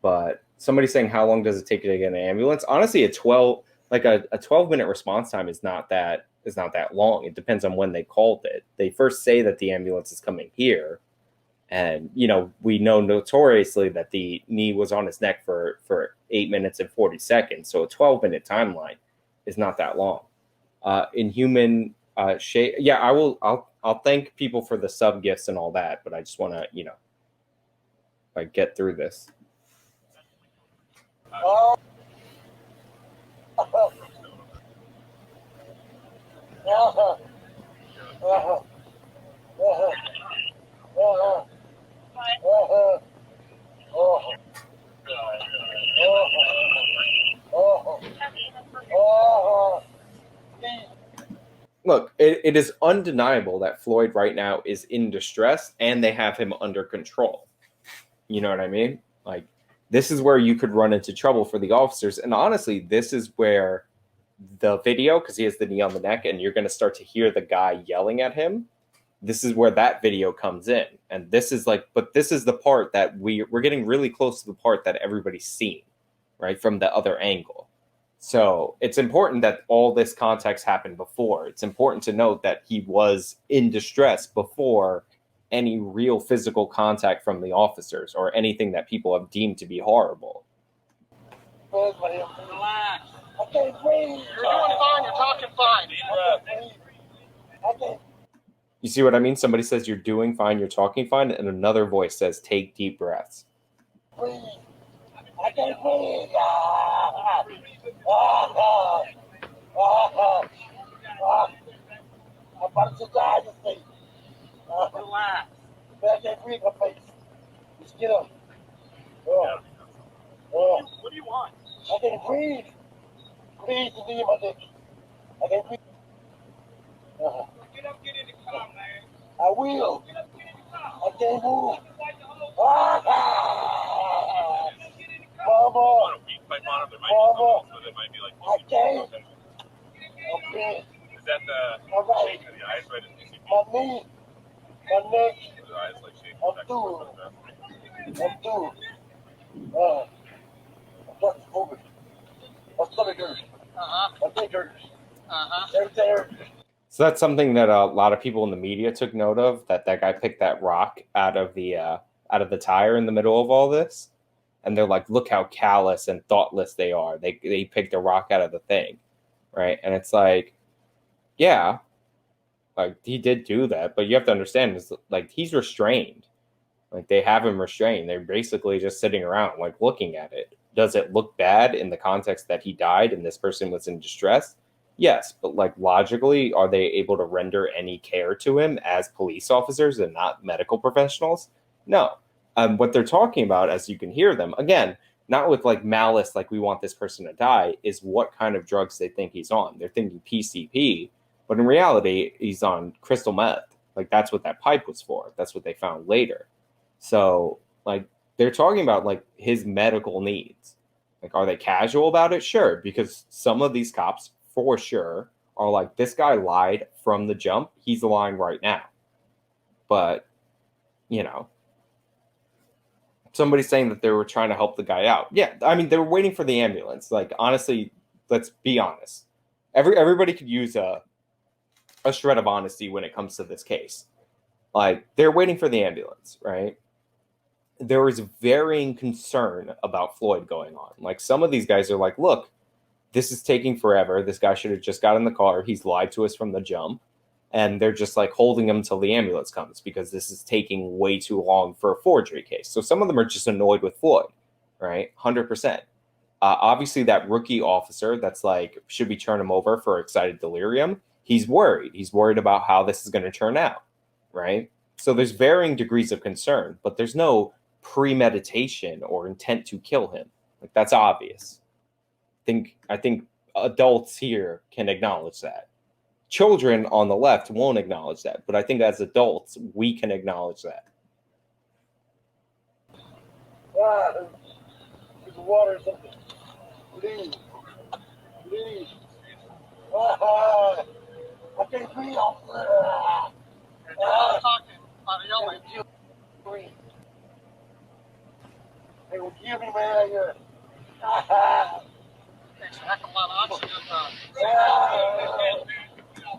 But somebody saying how long does it take to get an ambulance? Honestly, a 12-minute response time is not that long. It depends on when they called it. They first say that the ambulance is coming here, and we know notoriously that the knee was on his neck for 8 minutes and 40 seconds. So a 12-minute timeline is not that long. In human shape, yeah, I'll thank people for the sub gifts and all that, but I just want to get through this. Look, it is undeniable that Floyd right now is in distress and they have him under control. You know what I mean? Like, this is where you could run into trouble for the officers. And honestly, this is where the video, because he has the knee on the neck and you're going to start to hear the guy yelling at him. This is where that video comes in. And this is this is the part that we're getting really close to the part that everybody's seen, right? From the other angle. So it's important that all this context happened before. It's important to note that he was in distress before any real physical contact from the officers or anything that people have deemed to be horrible. Relax. I can't breathe. You're doing fine. You're talking fine. Deep breath. You see what I mean? Somebody says you're doing fine, you're talking fine, and another voice says take deep breaths. Breathe. I can't breathe. I'm about to die this thing. Relax. I can't breathe my face. Just get up. What do you want? I can't breathe. Please, the knee in my neck. I can't breathe. Get up, get in the car, man. I will. Get up, get in the car. I can't move. Mama. Mama. I can't. I'm dead. Is that the All right. shaking of the eyes right in My knee. My neck. the eyes like shaking? I'm through. I'm through. I'm claustrophobic. My stomach hurts. My neck hurts. Everything hurts. So that's something that a lot of people in the media took note of, that guy picked that rock out of the tire in the middle of all this. And they're like, look how callous and thoughtless they are. They picked a rock out of the thing, right? And it's like, yeah, like he did do that, but you have to understand, is like he's restrained. Like they have him restrained. They're basically just sitting around, like looking at it. Does it look bad in the context that he died and this person was in distress? Yes, but like logically, are they able to render any care to him as police officers and not medical professionals? No. What they're talking about, as you can hear them, again, not with like malice, like we want this person to die, is what kind of drugs they think he's on. They're thinking PCP, but in reality, he's on crystal meth. Like that's what that pipe was for. That's what they found later. So like they're talking about like his medical needs. Like, are they casual about it? Sure, because some of these cops for sure are like, this guy lied from the jump. He's lying right now. But, somebody's saying that they were trying to help the guy out. Yeah, I mean, they were waiting for the ambulance. Like, honestly, let's be honest. everybody could use a shred of honesty when it comes to this case. Like, they're waiting for the ambulance, right? There is varying concern about Floyd going on. Like, some of these guys are like, look, this is taking forever. This guy should have just got in the car. He's lied to us from the jump. And they're just like holding him until the ambulance comes because this is taking way too long for a forgery case. So some of them are just annoyed with Floyd, right? 100%. Obviously, that rookie officer that's like, should we turn him over for excited delirium? He's worried. He's worried about how this is going to turn out, right? So there's varying degrees of concern, but there's no premeditation or intent to kill him. Like, that's obvious. I think adults here can acknowledge that. Children on the left won't acknowledge that, but I think as adults, we can acknowledge that. There's water or something. Please. Please. I can't breathe off. Talking, yelling. They will kill me, man. Takes a heck of a lot of oxygen.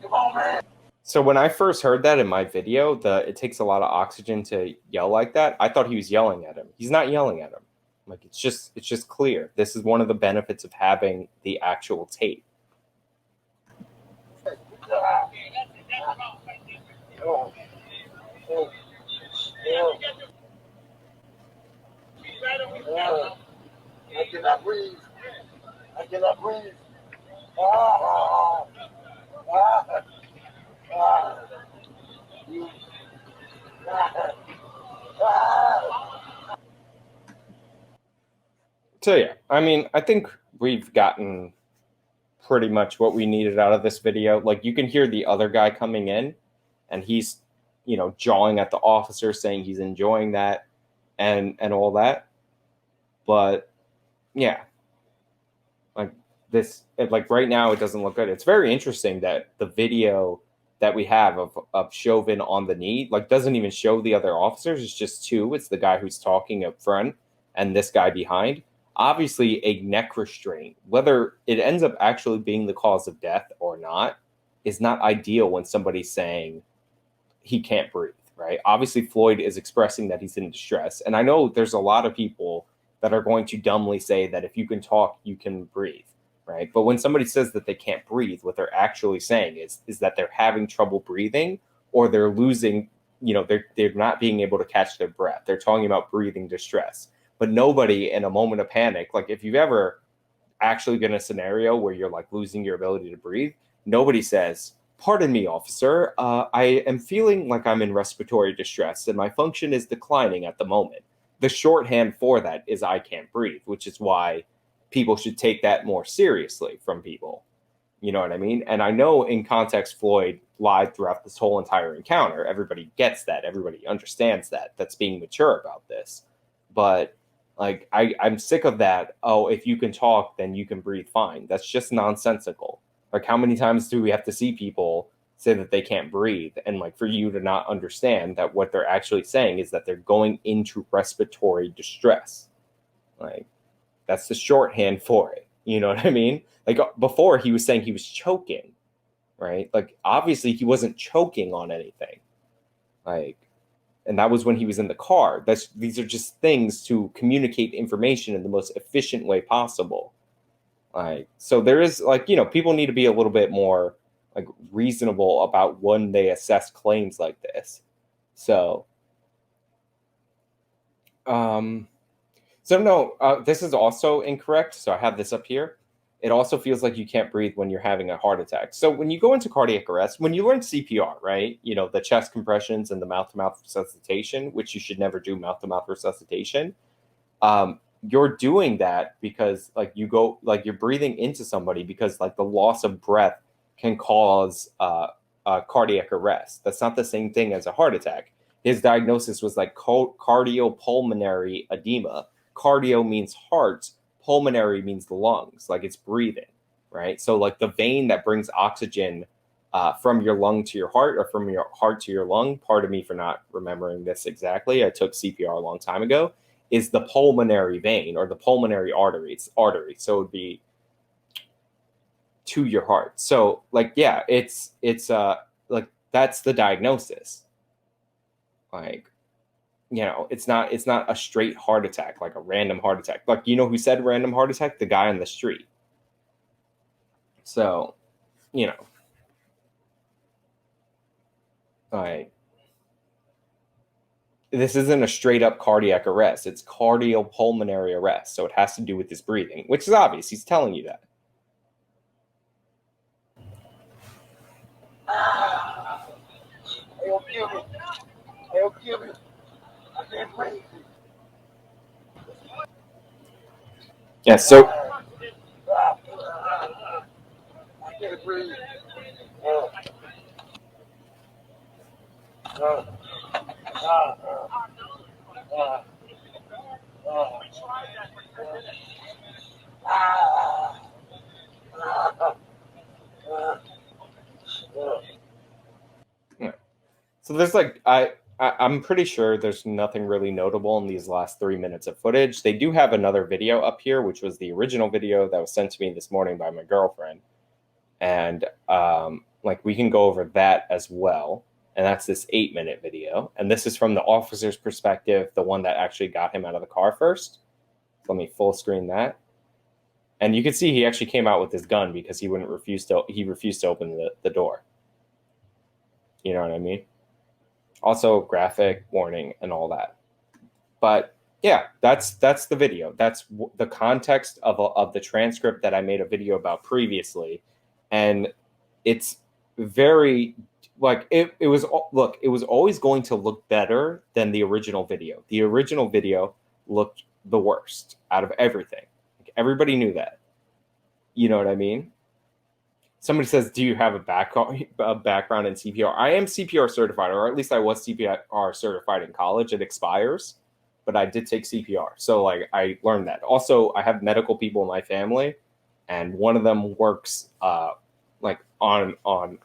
Come on, man. So when I first heard that in my video, it takes a lot of oxygen to yell like that, I thought he was yelling at him. He's not yelling at him. Like, it's just clear. This is one of the benefits of having the actual tape. I cannot breathe. I cannot breathe. So yeah, I mean, I think we've gotten pretty much what we needed out of this video. Like, you can hear the other guy coming in, and he's, jawing at the officer, saying he's enjoying that and all that. But yeah, like right now, it doesn't look good. It's very interesting that the video that we have of Chauvin on the knee, like, doesn't even show the other officers. It's just two. It's the guy who's talking up front and this guy behind. Obviously, a neck restraint, whether it ends up actually being the cause of death or not, is not ideal when somebody's saying he can't breathe, right? Obviously, Floyd is expressing that he's in distress. And I know there's a lot of people that are going to dumbly say that if you can talk, you can breathe, right? But when somebody says that they can't breathe, what they're actually saying is that they're having trouble breathing, or they're losing, they're not being able to catch their breath. They're talking about breathing distress. But nobody in a moment of panic, like if you've ever actually been in a scenario where you're like losing your ability to breathe, nobody says, "Pardon me, officer, I am feeling like I'm in respiratory distress and my function is declining at the moment." The shorthand for that is "I can't breathe," which is why people should take that more seriously from people. You know what I mean? And I know in context, Floyd lied throughout this whole entire encounter. Everybody gets that. Everybody understands that. That's being mature about this. But like, I'm sick of that. Oh, if you can talk, then you can breathe fine. That's just nonsensical. Like, how many times do we have to see people say that they can't breathe? And like, for you to not understand that what they're actually saying is that they're going into respiratory distress. Like, that's the shorthand for it. You know what I mean? Like, before he was saying he was choking, right? Like, obviously he wasn't choking on anything. Like, and that was when he was in the car. These are just things to communicate information in the most efficient way possible. Like, so there is, like, people need to be a little bit more like reasonable about when they assess claims like this. So, this is also incorrect. So I have this up here. It also feels like you can't breathe when you're having a heart attack. So when you go into cardiac arrest, when you learn CPR, right, the chest compressions and the mouth-to-mouth resuscitation, which you should never do mouth-to-mouth resuscitation, you're doing that because you're breathing into somebody because like the loss of breath can cause cardiac arrest. That's not the same thing as a heart attack. His diagnosis was like cardiopulmonary edema. Cardio means heart. Pulmonary means the lungs, like it's breathing, right? So like the vein that brings oxygen from your lung to your heart or from your heart to your lung, pardon me for not remembering this exactly, I took CPR a long time ago, is the pulmonary vein or the pulmonary artery. It's artery. So it would be to your heart. So like, yeah, it's like that's the diagnosis. Like, it's not a straight heart attack, like a random heart attack. Like, you know who said random heart attack? The guy on the street. So, like, this isn't a straight up cardiac arrest. It's cardiopulmonary arrest. So it has to do with his breathing, which is obvious. He's telling you that. They'll kill me. They'll kill me. I can't breathe. Yeah, so I can't breathe. so there's like I'm pretty sure there's nothing really notable in these last 3 minutes of footage. They do have another video up here, which was the original video that was sent to me this morning by my girlfriend. And like, we can go over that as well. And that's this 8-minute video. And this is from the officer's perspective, the one that actually got him out of the car first. Let me full screen that. And you can see he actually came out with his gun because he refused to open the door. You know what I mean? Also, graphic warning and all that. But yeah, that's the video. That's the context of the transcript that I made a video about previously. And it's very, like, it was always going to look better than the original video. The original video looked the worst out of everything. Like, everybody knew that. You know what I mean? Somebody says, do you have a background in CPR? I am CPR certified, or at least I was CPR certified in college. It expires, but I did take CPR. So like, I learned that. Also, I have medical people in my family, and one of them works like on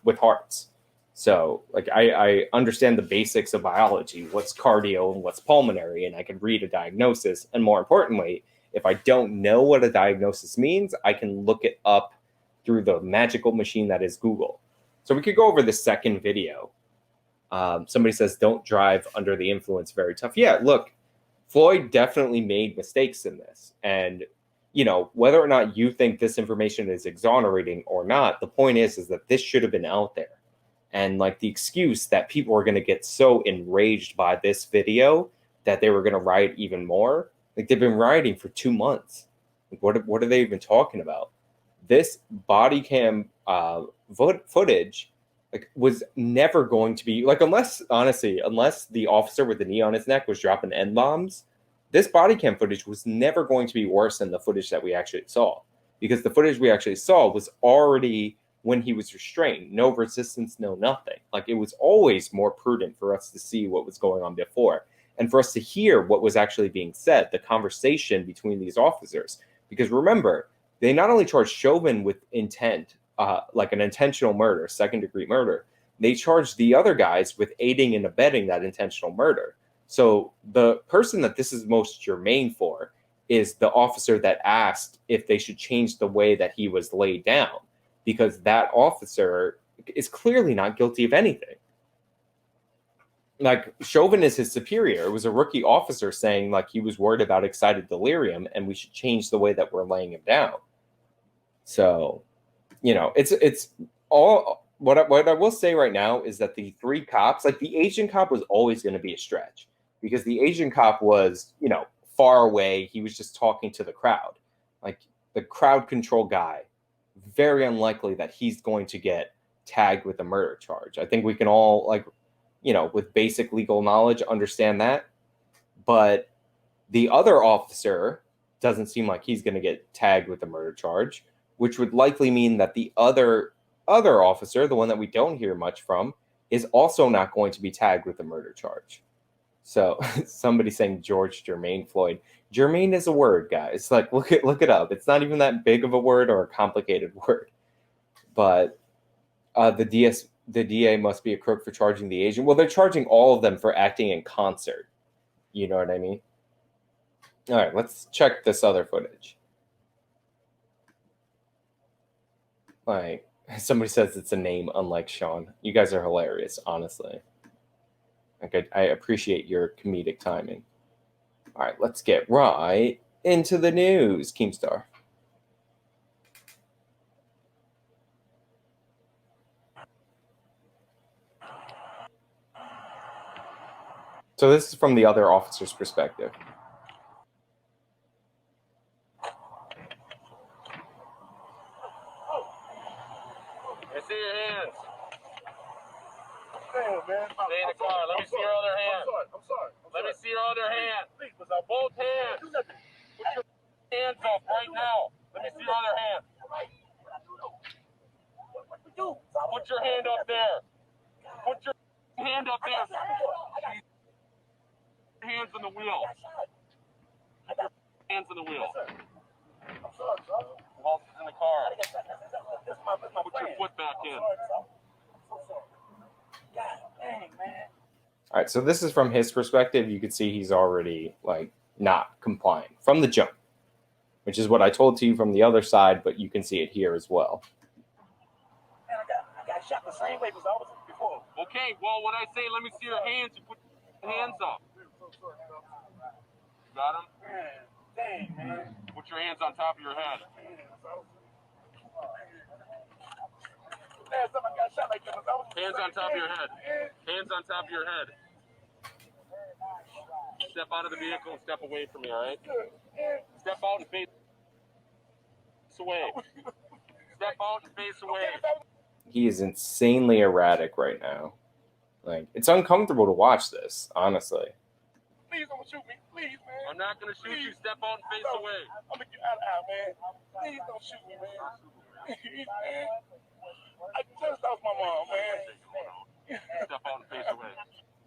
with hearts. So like, I understand the basics of biology, what's cardio and what's pulmonary, and I can read a diagnosis. And more importantly, if I don't know what a diagnosis means, I can look it up through the magical machine that is Google. So we could go over the second video. Somebody says, don't drive under the influence, very tough. Yeah, look, Floyd definitely made mistakes in this. And, whether or not you think this information is exonerating or not, the point is that this should have been out there. And like, the excuse that people are going to get so enraged by this video that they were going to riot even more. Like, they've been rioting for 2 months. Like, what are they even talking about? This body cam footage like was never going to be like, unless the officer with the knee on his neck was dropping N-bombs, this body cam footage was never going to be worse than the footage that we actually saw, because the footage we actually saw was already when he was restrained, no resistance, no nothing. Like, it was always more prudent for us to see what was going on before, and for us to hear what was actually being said, the conversation between these officers. Because remember, they not only charged Chauvin with intent, like an intentional murder, second-degree murder, they charged the other guys with aiding and abetting that intentional murder. So the person that this is most germane for is the officer that asked if they should change the way that he was laid down, because that officer is clearly not guilty of anything. Like, Chauvin is his superior. It was a rookie officer saying like he was worried about excited delirium and we should change the way that we're laying him down. So, it's all what I will say right now is that the 3 cops, like, the Asian cop was always going to be a stretch, because the Asian cop was, far away. He was just talking to the crowd, like the crowd control guy. Very unlikely that he's going to get tagged with a murder charge. I think we can all, like, with basic legal knowledge, understand that. But the other officer doesn't seem like he's going to get tagged with a murder charge, which would likely mean that the other officer, the one that we don't hear much from, is also not going to be tagged with a murder charge. So somebody saying George Jermaine Floyd. Jermaine is a word, guys. Like, look it up. It's not even that big of a word or a complicated word. But the DA must be a crook for charging the Asian. Well, they're charging all of them for acting in concert. You know what I mean? All right, let's check this other footage. Like, somebody says it's a name unlike Sean. You guys are hilarious, honestly. Like, I appreciate your comedic timing. All right, let's get right into the news, Keemstar. So this is from the other officer's perspective. I see your hands. Damn, man. Stay in the car. Let me see your other hand. I'm sorry. Let me see your other hand. Please, Both hands. do nothing. Put your hands up right now. Let me see your other hand. Put your hand up there. Put your hand up there. Hands on the wheel. Hands on the wheel. I'm sorry, brother. Walt's in the car. That's my Put your foot back in. I'm so sorry. God dang, man. All right, so this is from his perspective. You can see he's already like not complying from the jump, which is what I told to you from the other side, but you can see it here as well. Man, I got shot the same way as I was before. Okay, well, when I say let me see your hands, you put your hands up. Got them? Man, dang, man. Put your hands on top of your head. Last time I got shot like that, I was Hands on top of your head. Hands on top of your head. Step out of the vehicle and step away from me, all right? Step out and face away. Step out and face away. He is insanely erratic right now. Like, it's uncomfortable to watch this, honestly. Please don't shoot me. Please, man. I'm not going to shoot you. Step out and face away. I'm going to get out, man. Please don't shoot me, man. Please, man. I just lost my mom, man. Step out and face away.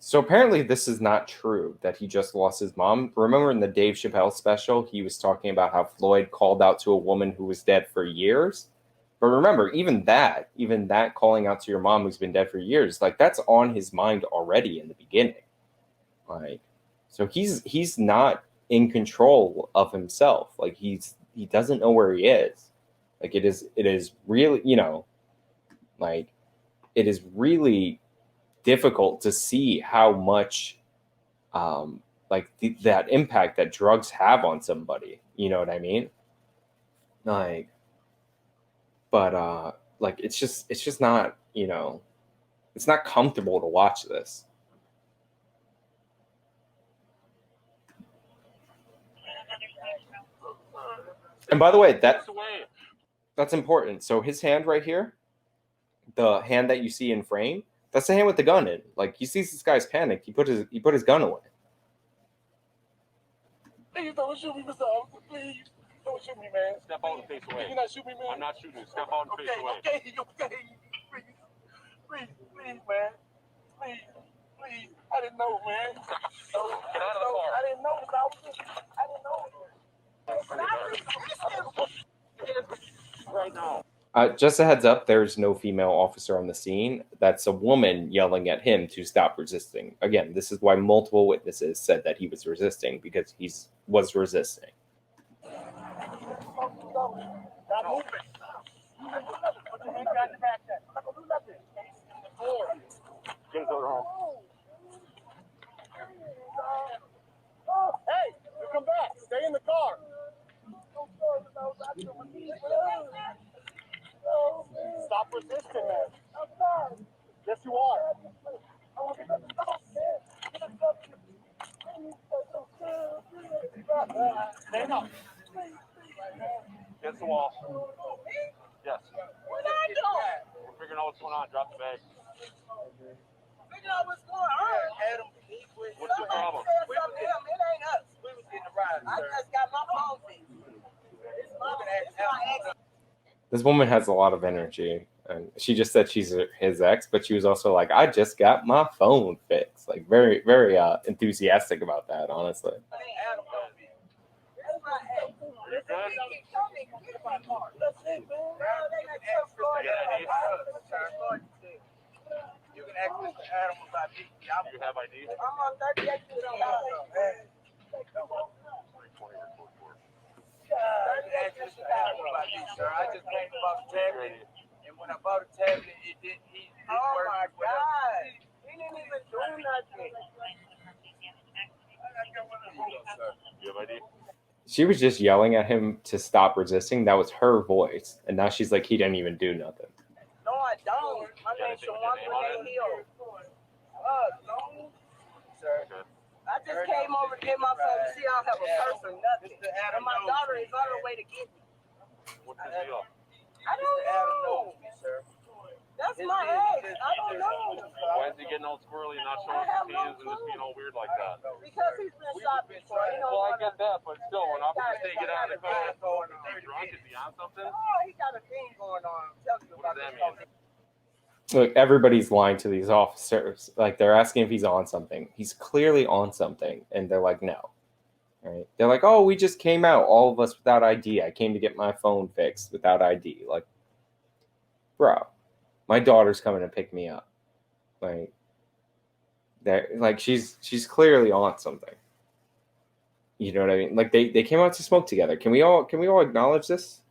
So apparently this is not true that he just lost his mom. Remember in the Dave Chappelle special, he was talking about how Floyd called out to a woman who was dead for years. But remember, even that calling out to your mom who's been dead for years, like that's on his mind already in the beginning. Like, so he's not in control of himself. Like he doesn't know where he is. Like it is really, like it is really difficult to see how much that impact that drugs have on somebody. You know what I mean? Like, but like it's just not, it's not comfortable to watch this. And by the way, that's important. So his hand right here, the hand that you see in frame, that's the hand with the gun in. Like he sees this guy's panicked. He put his gun away. Please don't shoot me, Mr. Officer. Please don't shoot me, man. Step out and face away. You're not shoot me, man. I'm not shooting you. Step out and face away. Okay. Please, man. Please. I didn't know, man. Get out of the car. I didn't know, Mr. Officer. I didn't know. Right now. Just a heads up, there's no female officer on the scene. That's a woman yelling at him to stop resisting. Again, this is why multiple witnesses said that he was resisting, because he was resisting. Stop moving. Put your hand behind your back then. I'm not going to do nothing. Get home. Hey, you come back. Stay in the car. Stop resisting, man. Yes, you are. Stand up. Against the wall. Yes. What I doing? We're figuring out what's going on. Drop the bag. Figure out what's going on. What's your problem? It ain't us. We was getting a ride. I just got my phone fixed. This woman has a lot of energy, and she just said she's his ex, but she was also like, I just got my phone fixed. Like very, very enthusiastic about that, honestly. You can ask Mr. Adam about me. You have ID? I'm on 38 years old. I just came about the She was just yelling at him to stop resisting. That was her voice. And now she's like, he didn't even do nothing. No, I don't. My name's Shawan Hill. No. Sir. I just came over to get my phone to see I have a purse or nothing. And my daughter is on her way to get me. What's the deal? I don't know. Sir. That's my ex. I don't know. Why is he getting all squirrely and not showing his hands and just being all weird like that? Because he's been shot before. Well, I get that, but still, when officers say get out of the car, is he drunk? Is he on something? Oh, he got a thing going on. I'm telling you What about does that mean? Look, everybody's lying to these officers. Like, they're asking if he's on something. He's clearly on something. And they're like, no. Right? They're like, oh, we just came out, all of us without ID. I came to get my phone fixed without ID. Like, bro, my daughter's coming to pick me up. Like she's clearly on something. You know what I mean? Like they came out to smoke together. Can we all acknowledge this?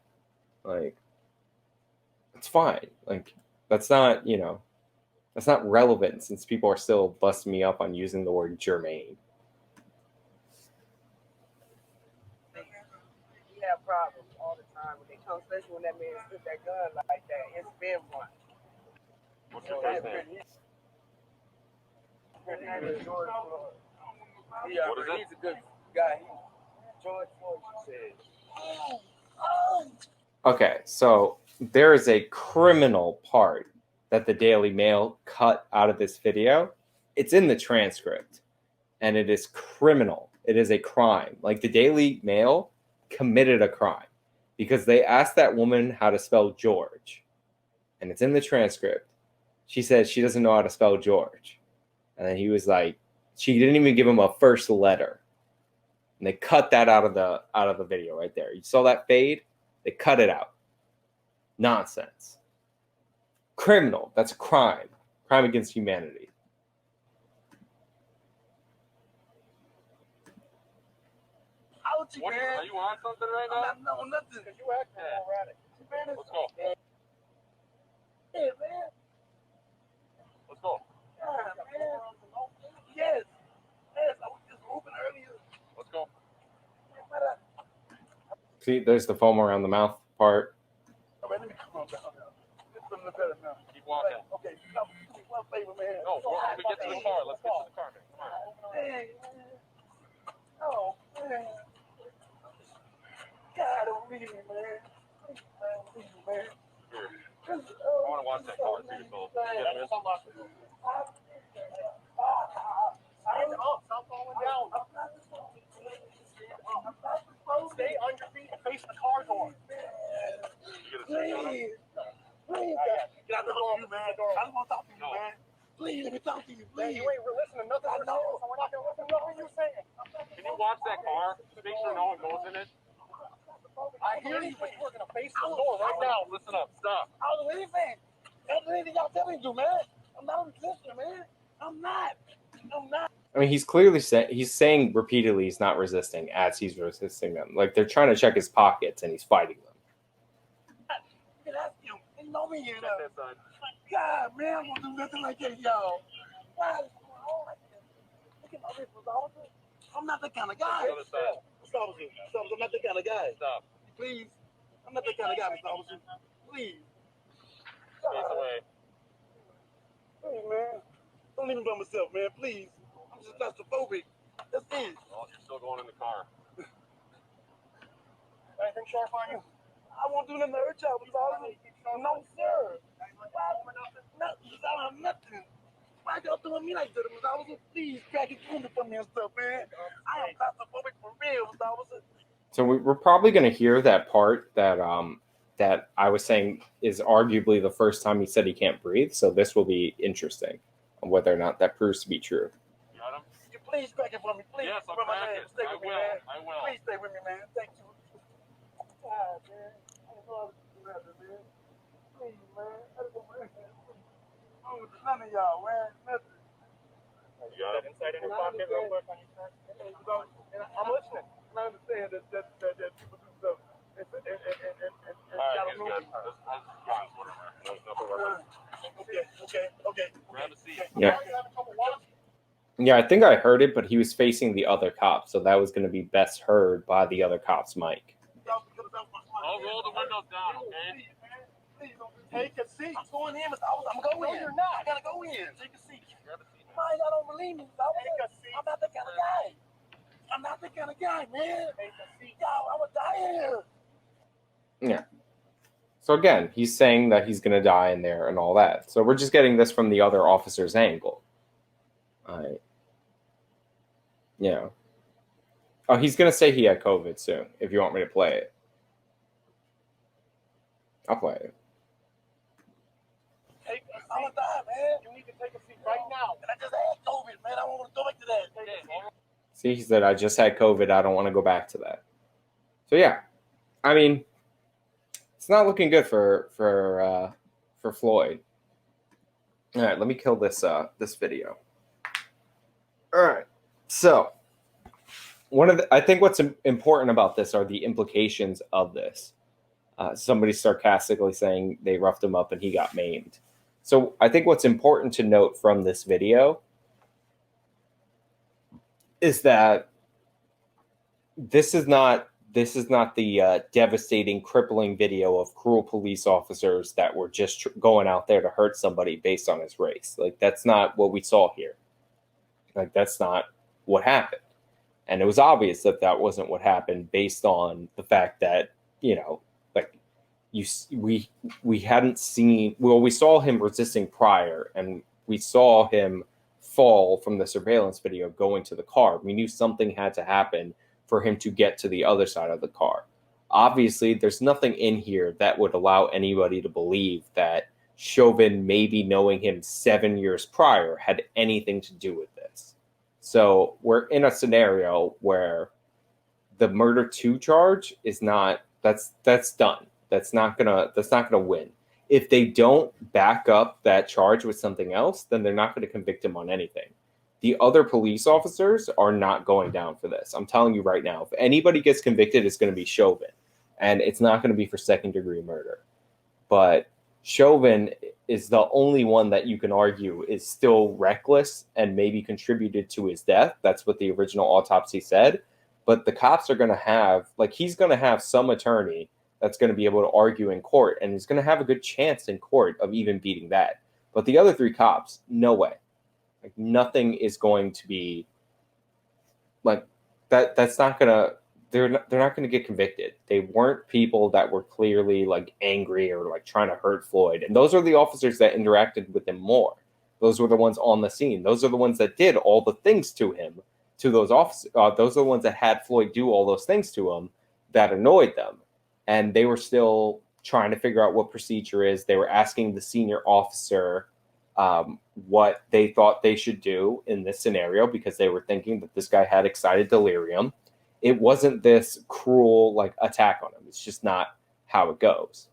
Like, it's fine. Like, that's not, that's not relevant since people are still busting me up on using the word germane. We have problems all the time when they come, especially when that man took that gun like that. It's been one. What's your first name? His name is George Floyd. What is it? He's a good guy. George Floyd, she said. Okay, so there is a criminal part that the Daily Mail cut out of this video. It's in the transcript, and it is criminal. It is a crime. Like, the Daily Mail committed a crime because they asked that woman how to spell George, and it's in the transcript. She said she doesn't know how to spell George. And then he was like, she didn't even give him a first letter. And they cut that out of the video right there. You saw that fade? They cut it out. Nonsense. Criminal. That's a crime. Crime against humanity. What are you on something right now? No, nothing. You acting erratic. Let's go. Hey, man. Let's go. God, man. Yes. Yes, I was just moving earlier. Let's go. See, there's the foam around the mouth part. All right, let me come on down now. This is the better now. Keep walking. Okay, do me one favor, man. No, when we get to the car, let's get to the car, man. Come on. Hey, man. Oh, man. God, don't leave me, man. Please, man, leave me, man. Here. I want to watch that car too, so get a miss. Stop falling down. Stay on your feet and face the car door. Please. Please. Get out the door, man. I don't want to talk to you, man. Please, let me talk to you, please. You ain't listening to nothing. I know. So we're not going to listen to nothing you're saying. Can you watch that car? Make sure no one goes in it. I hear you, but you're going to face the door right now. Listen up. Stop. I'll do anything. I'll do anything y'all tell me to do, man. I'm not a resistor, man. I'm not. I mean, he's clearly saying repeatedly he's not resisting as he's resisting them. Like, they're trying to check his pockets and he's fighting them. You can ask him. He know me here, though. That side. God, man, I'm gonna do nothing like that, y'all. Why is it going on like this? Look at my wrist, officer. I'm not that kind of guy. The other side. Mr. Officer, I'm not that kind of guy. Stop. Please. I'm not that kind of guy, Mr. Officer. Please. Face away. Please, man. Don't leave me by myself, man. Please. I'm just claustrophobic. That's it. Well, you're still going in the car. Anything sharp on you? I won't do nothing to hurt y'all, Mr. Officer. No, sir. Nothing. I don't have nothing. Why y'all doing me like that, Mr. Officer? Please crack it through for me and stuff, man. I am claustrophobic for real, Mr. Officer. So we're probably going to hear that part that that I was saying is arguably the first time he said he can't breathe. So this will be interesting on whether or not that proves to be true. Got him? You please crack it for me, please. Yes, I'll For my crack man. it. Stay I with me, will. man. I will. Please stay with me, man. Thank you. God, man. I don't know how to do nothing, man. Please, man. I don't know what none of y'all, man. Nothing. You got it? Inside in your pocket real quick on your shirt. I'm listening. I understand that people do stuff. All right, he's good. Let's go. There's nothing wrong. Okay. Grab a seat. Yeah. Yeah, I think I heard it, but he was facing the other cop, so that was going to be best heard by the other cop's mic. I'll roll the windows down, okay? Take a seat. I'm going in. I'm going in. No, you're not. I gotta go in. Take a seat. Grab a seat. Why y'all don't believe me? Take a seat. I'm not that kind of guy. I'm not that kind of guy, man. Take a seat. Yo, I'm gonna die here. Yeah. So again, he's saying that he's going to die in there and all that. So we're just getting this from the other officer's angle. Yeah. Oh, he's going to say he had COVID soon, if you want me to play it. I'll play it. I'm gonna die, man. You need to take a seat right now. And I just had COVID, man. I don't want to go back to that. See, he said, I just had COVID. I don't want to go back to that. So yeah, I mean, it's not looking good for Floyd. All right, let me kill this this video. All right, so I think what's important about this are the implications of this. Somebody sarcastically saying they roughed him up and he got maimed. So I think what's important to note from this video is that this is not the devastating, crippling video of cruel police officers that were just going out there to hurt somebody based on his race. Like, that's not what we saw here. Like, that's not what happened. And it was obvious that that wasn't what happened based on the fact that, you know, like, we hadn't seen, well, we saw him resisting prior, and we saw him fall from the surveillance video going to the car. We knew something had to happen for him to get to the other side of the car. Obviously, there's nothing in here that would allow anybody to believe that Chauvin, maybe knowing him 7 years prior, had anything to do with this. So we're in a scenario where the murder 2 charge is not, that's done. That's not gonna win. If they don't back up that charge with something else, then they're not going to convict him on anything. The other police officers are not going down for this. I'm telling you right now, if anybody gets convicted, it's going to be Chauvin, and it's not going to be for second-degree murder. But Chauvin is the only one that you can argue is still reckless and maybe contributed to his death. That's what the original autopsy said. But the cops are going to have, like, he's going to have some attorney that's going to be able to argue in court, and he's going to have a good chance in court of even beating that. But the other 3 cops, no way. Like, nothing is going to be like that. That's not gonna. They're not going to get convicted. They weren't people that were clearly like angry or like trying to hurt Floyd. And those are the officers that interacted with him more. Those were the ones on the scene. Those are the ones that did all the things to him. To those officers, those are the ones that had Floyd do all those things to him that annoyed them. And they were still trying to figure out what procedure is. They were asking the senior officer what they thought they should do in this scenario because they were thinking that this guy had excited delirium. It wasn't this cruel like attack on him. It's just not how it goes.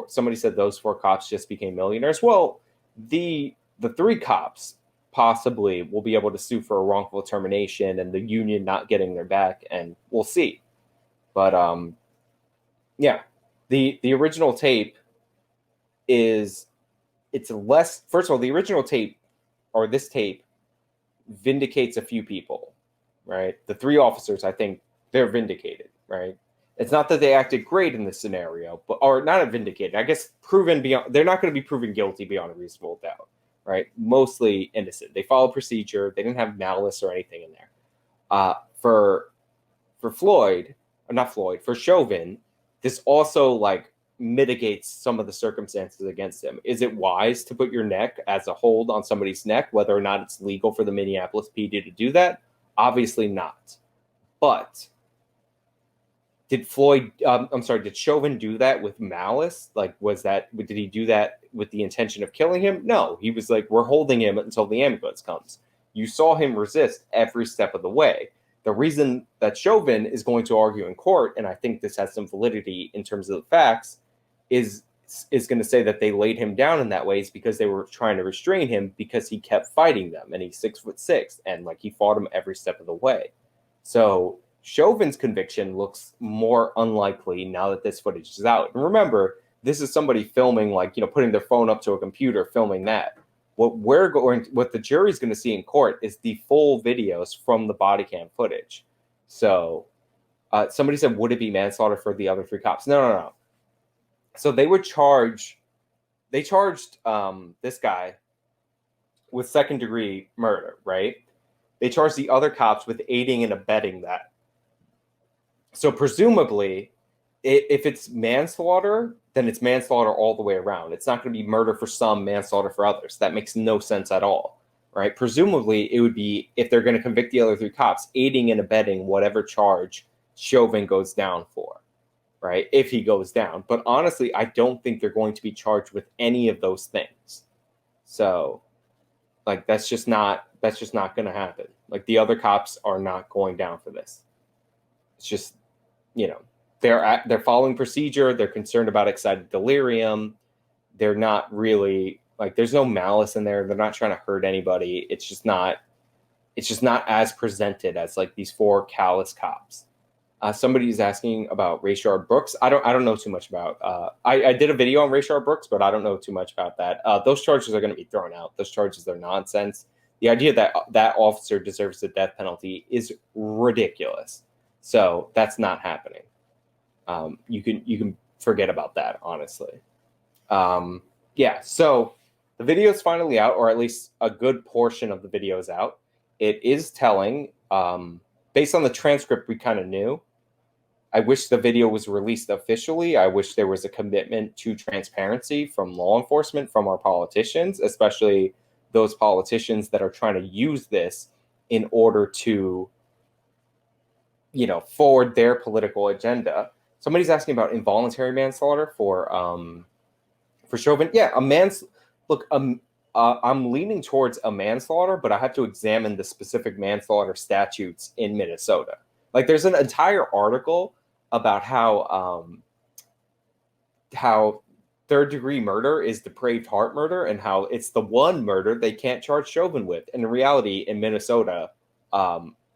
Somebody said those 4 cops just became millionaires. Well, the 3 cops possibly will be able to sue for a wrongful termination and the union not getting their back, and we'll see. But yeah, the original tape is. It's less, first of all, the original tape, or this tape, vindicates a few people, right? The 3 officers, I think, they're vindicated, right? It's not that they acted great in this scenario, or not vindicated, I guess proven beyond, they're not going to be proven guilty beyond a reasonable doubt, right? Mostly innocent. They followed procedure. They didn't have malice or anything in there. For Floyd, or not Floyd, for Chauvin, this also, like, mitigates some of the circumstances against him. Is it wise to put your neck as a hold on somebody's neck, whether or not it's legal for the Minneapolis PD to do that? Obviously not. But did Chauvin do that with malice? Like, did he do that with the intention of killing him? No, he was like, we're holding him until the ambulance comes. You saw him resist every step of the way. The reason that Chauvin is going to argue in court, and I think this has some validity in terms of the facts, is going to say that they laid him down in that way is because they were trying to restrain him because he kept fighting them, and he's 6'6", and like he fought him every step of the way. So Chauvin's conviction looks more unlikely now that this footage is out. And remember, this is somebody filming, like, you know, putting their phone up to a computer, filming that. What the jury's going to see in court is the full videos from the body cam footage. So somebody said, would it be manslaughter for the other 3 cops? No. So they charged this guy with second-degree murder, right? They charged the other cops with aiding and abetting that. So presumably, if it's manslaughter, then it's manslaughter all the way around. It's not going to be murder for some, manslaughter for others. That makes no sense at all, right? Presumably, it would be, if they're going to convict the other 3 cops, aiding and abetting whatever charge Chauvin goes down for, right? If he goes down. But honestly, I don't think they're going to be charged with any of those things. So, like, that's just not going to happen. Like, the other cops are not going down for this. It's just, they're following procedure. They're concerned about excited delirium. They're not really, like, there's no malice in there. They're not trying to hurt anybody. It's just not as presented as, like, these 4 callous cops. Somebody's asking about Rayshard Brooks. I don't know too much about. I did a video on Rayshard Brooks, but I don't know too much about that. Those charges are going to be thrown out. Those charges are nonsense. The idea that that officer deserves the death penalty is ridiculous. So that's not happening. You can forget about that, honestly. Yeah. So the video is finally out, or at least a good portion of the video is out. It is telling. Based on the transcript, we kind of knew. I wish the video was released officially. I wish there was a commitment to transparency from law enforcement, from our politicians, especially those politicians that are trying to use this in order to, forward their political agenda. Somebody's asking about involuntary manslaughter for Chauvin. Yeah, I'm leaning towards a manslaughter, but I have to examine the specific manslaughter statutes in Minnesota. Like, there's an entire article about how third-degree murder is depraved heart murder and how it's the one murder they can't charge Chauvin with. And in reality, in Minnesota,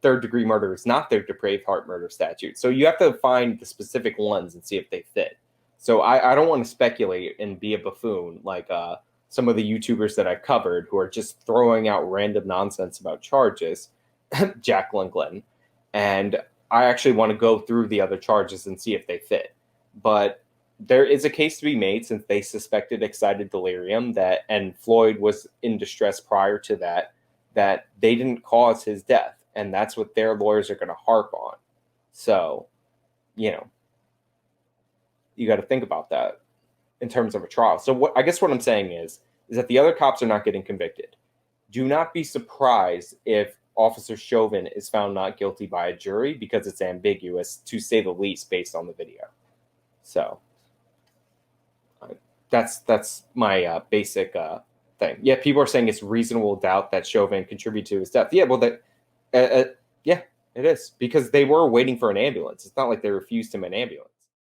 third-degree murder is not their depraved heart murder statute. So you have to find the specific ones and see if they fit. So I don't want to speculate and be a buffoon like some of the YouTubers that I've covered who are just throwing out random nonsense about charges, Jacqueline Glenn. And I actually want to go through the other charges and see if they fit. But there is a case to be made, since they suspected excited delirium, and Floyd was in distress prior to that they didn't cause his death. And that's what their lawyers are going to harp on. So, you got to think about that in terms of a trial. So what I'm saying is that the other cops are not getting convicted. Do not be surprised if Officer Chauvin is found not guilty by a jury, because it's ambiguous, to say the least, based on the video. So that's my basic thing. Yeah, people are saying it's reasonable doubt that Chauvin contributed to his death. Yeah, well, yeah, it is, because they were waiting for an ambulance. It's not like they refused him an ambulance.